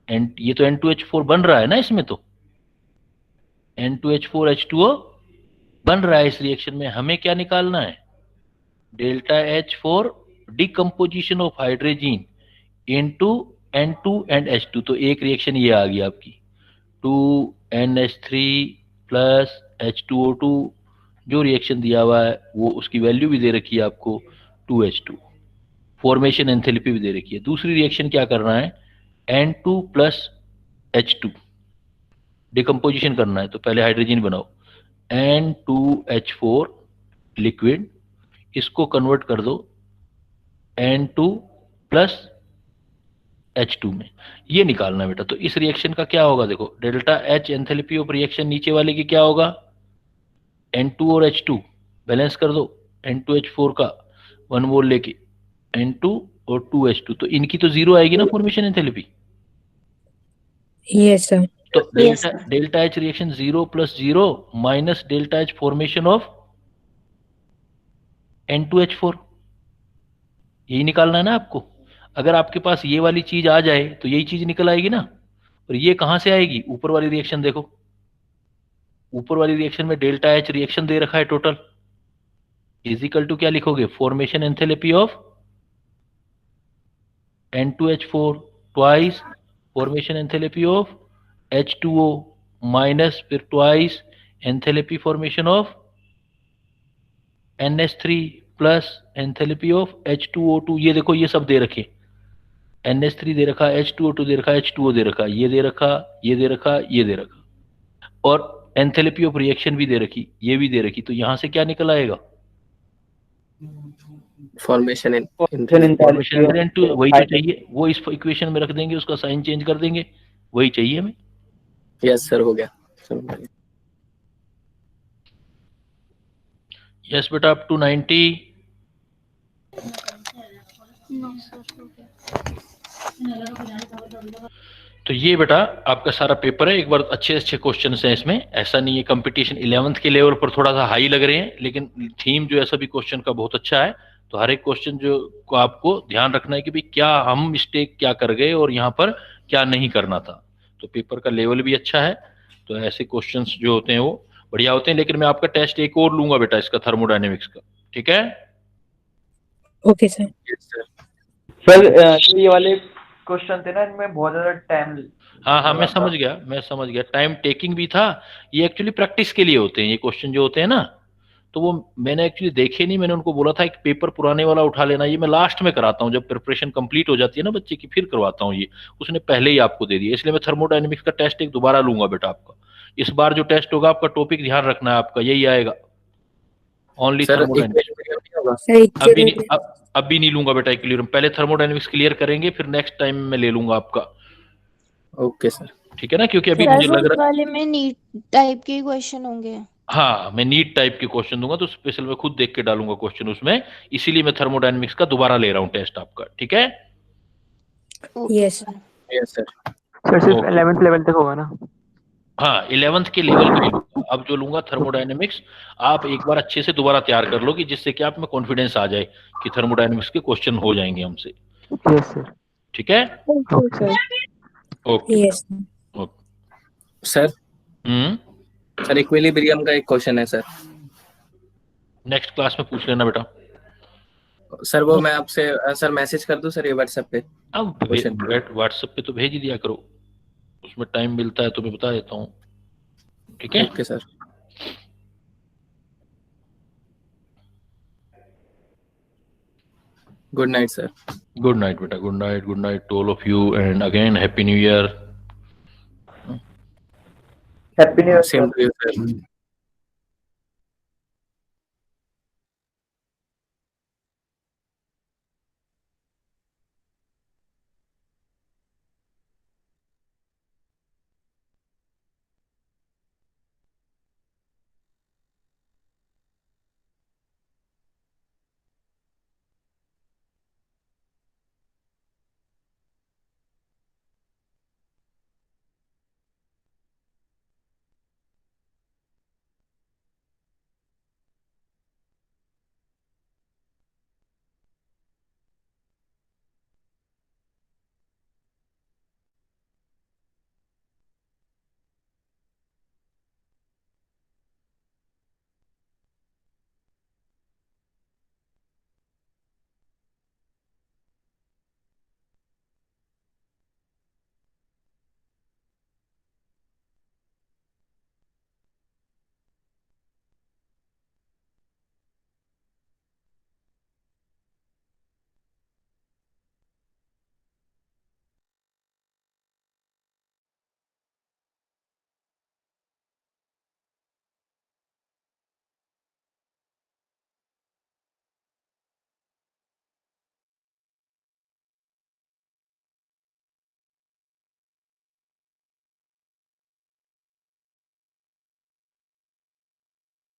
एंड ये तो N2H4 बन रहा है ना, इसमें तो N2H4 H2O बन रहा है इस रिएक्शन में, हमें क्या निकालना है delta H for decomposition of hydrogen into N2 and H2, तो एक रिएक्शन ये आ गई आपकी 2NH3 प्लस H2O2, जो रिएक्शन दिया हुआ है वो उसकी वैल्यू भी दे रखी है आपको 2H2, फॉर्मेशन एंथैल्पी भी दे रखी है। दूसरी रिएक्शन क्या करना है N2 प्लस H2 डिकम्पोजिशन करना है, तो पहले हाइड्रोजन बनाओ N2H4 लिक्विड, इसको कन्वर्ट कर दो N2 प्लस H2 में, ये निकालना है बेटा। तो इस रिएक्शन का क्या होगा, देखो delta H enthalpy of reaction नीचे वाले की क्या होगा N2 और H2 बैलेंस कर दो, N2H4 का 1 मोल लेके N2 और 2H2, तो इनकी तो जीरो आएगी ना फॉर्मेशन एंथैल्पी। Yes, sir. तो delta H reaction 0 plus 0 minus delta H formation of N2H4, यही निकालना है ना आपको। अगर आपके पास ये वाली चीज आ जाए तो यही चीज निकल आएगी ना, और ये कहां से आएगी, ऊपर वाली रिएक्शन देखो, ऊपर वाली रिएक्शन में डेल्टा H रिएक्शन दे रखा है टोटल, इज इक्वल टू क्या लिखोगे formation enthalpy of N2H4 twice formation enthalpy of H2O minus फिर twice enthalpy formation of NH3 plus enthalpy of H2O2, ये देखो ये सब दे रखे, NH3 दे रखा, H2O2 दे रखा, H2O दे रखा, ये दे रखा, ये दे रखा, ये दे रखा, और एंथैल्पी ऑफ रिएक्शन भी दे रखी, ये भी दे रखी, तो यहां से क्या निकल आएगा? फॉर्मेशन इन फॉर्मेशन इनहेरेंट, वही तो चाहिए, वो इस इक्वेशन में रख देंगे, उसका साइन चेंज कर देंगे, वही चाहिए हमें। यस सर, हो गया। यस बेटा, अप टू 90। तो ये बेटा आपका सारा पेपर है, एक बार अच्छे अच्छे क्वेश्चन हैं इसमें, ऐसा नहीं है कंपटीशन 11th के लेवल पर थोड़ा सा हाई लग रहे हैं, लेकिन थीम जो है सभी क्वेश्चन का बहुत अच्छा है। तो हर एक क्वेश्चन जो को आपको ध्यान रखना है कि भाई क्या हम मिस्टेक क्या कर गए और यहाँ पर क्या नहीं करना था। तो पेपर का लेवल भी अच्छा है, तो ऐसे क्वेश्चंस जो होते हैं वो बढ़िया होते हैं। लेकिन मैं आपका टेस्ट एक और लूंगा बेटा इसका, थर्मोडायनेमिक्स का, ठीक है? Okay sir. सर ये वाले क्वेश्चन थे ना, इनमें बहुत ज्यादा टाइम। हाँ, मैं समझ गया, टाइम टेकिंग भी था। ये एक्चुअली प्रैक्टिस के लिए होते हैं, ये क्वेश्चन जो होते हैं ना, तो वो मैंने एक्चुअली देखे नहीं, मैंने उनको बोला था एक पेपर पुराने वाला उठा लेना, ये मैं लास्ट में कराता हूँ, जब प्रिपरेशन कंप्लीट हो जाती है ना बच्चे की, फिर करवाता हूँ ये, उसने पहले ही आपको दे दिया, इसलिए मैं थर्मोडायनेमिक्स का टेस्ट एक दोबारा लूंगा बेटा आपका। इस बार जो टेस्ट होगा आपका टॉपिक ध्यान रखना है, आपका यही आएगा, ओनली थर्मोडायनेमिक्स। अभी नहीं लूंगा बेटा इक्विलिब्रियम, पहले थर्मोडायनेमिक्स क्लियर करेंगे, फिर नेक्स्ट टाइम में ले लूंगा आपका। ओके सर, ठीक है ना, क्योंकि अभी मुझे लग रहा है वाले में नीट टाइप के क्वेश्चन होंगे। हाँ, मैं नीट टाइप के क्वेश्चन दूंगा, तो स्पेशल मैं खुद देख के डालूंगा क्वेश्चन उसमें, इसीलिए मैं थर्मोडायनेमिक्स का दोबारा ले रहा हूँ टेस्ट आपका, ठीक है? Yes sir. Yes sir. Sir सिर्फ 11th लेवल तक होगा ना? हाँ, 11th के लेवल पे लूंगा। अब जो लूंगा थर्मोडायनेमिक्स, आप एक बार अच्छे से दोबारा तैयार कर लो कि जिससे कि आप में कॉन्फिडेंस आ जाए कि थर्मोडायनेमिक्स के क्वेश्चन हो जाएंगे हमसे। Yes sir. ठीक है? Okay yes sir. Sir equilibrium का एक क्वेश्चन है सर, नेक्स्ट क्लास में पूछ लेना बेटा। सर वो मैं आपसे सर मैसेज कर दूं सर ये व्हाट्सएप पे? अब व्हाट्सएप पे तो भेज ही दिया करो, उसमें टाइम मिलता है तो मैं बता देता हूँ, ठीक है? Okay sir. Good night sir. Good night बेटा, good night to all of you, and again happy new year. Happy new year. Same to you sir.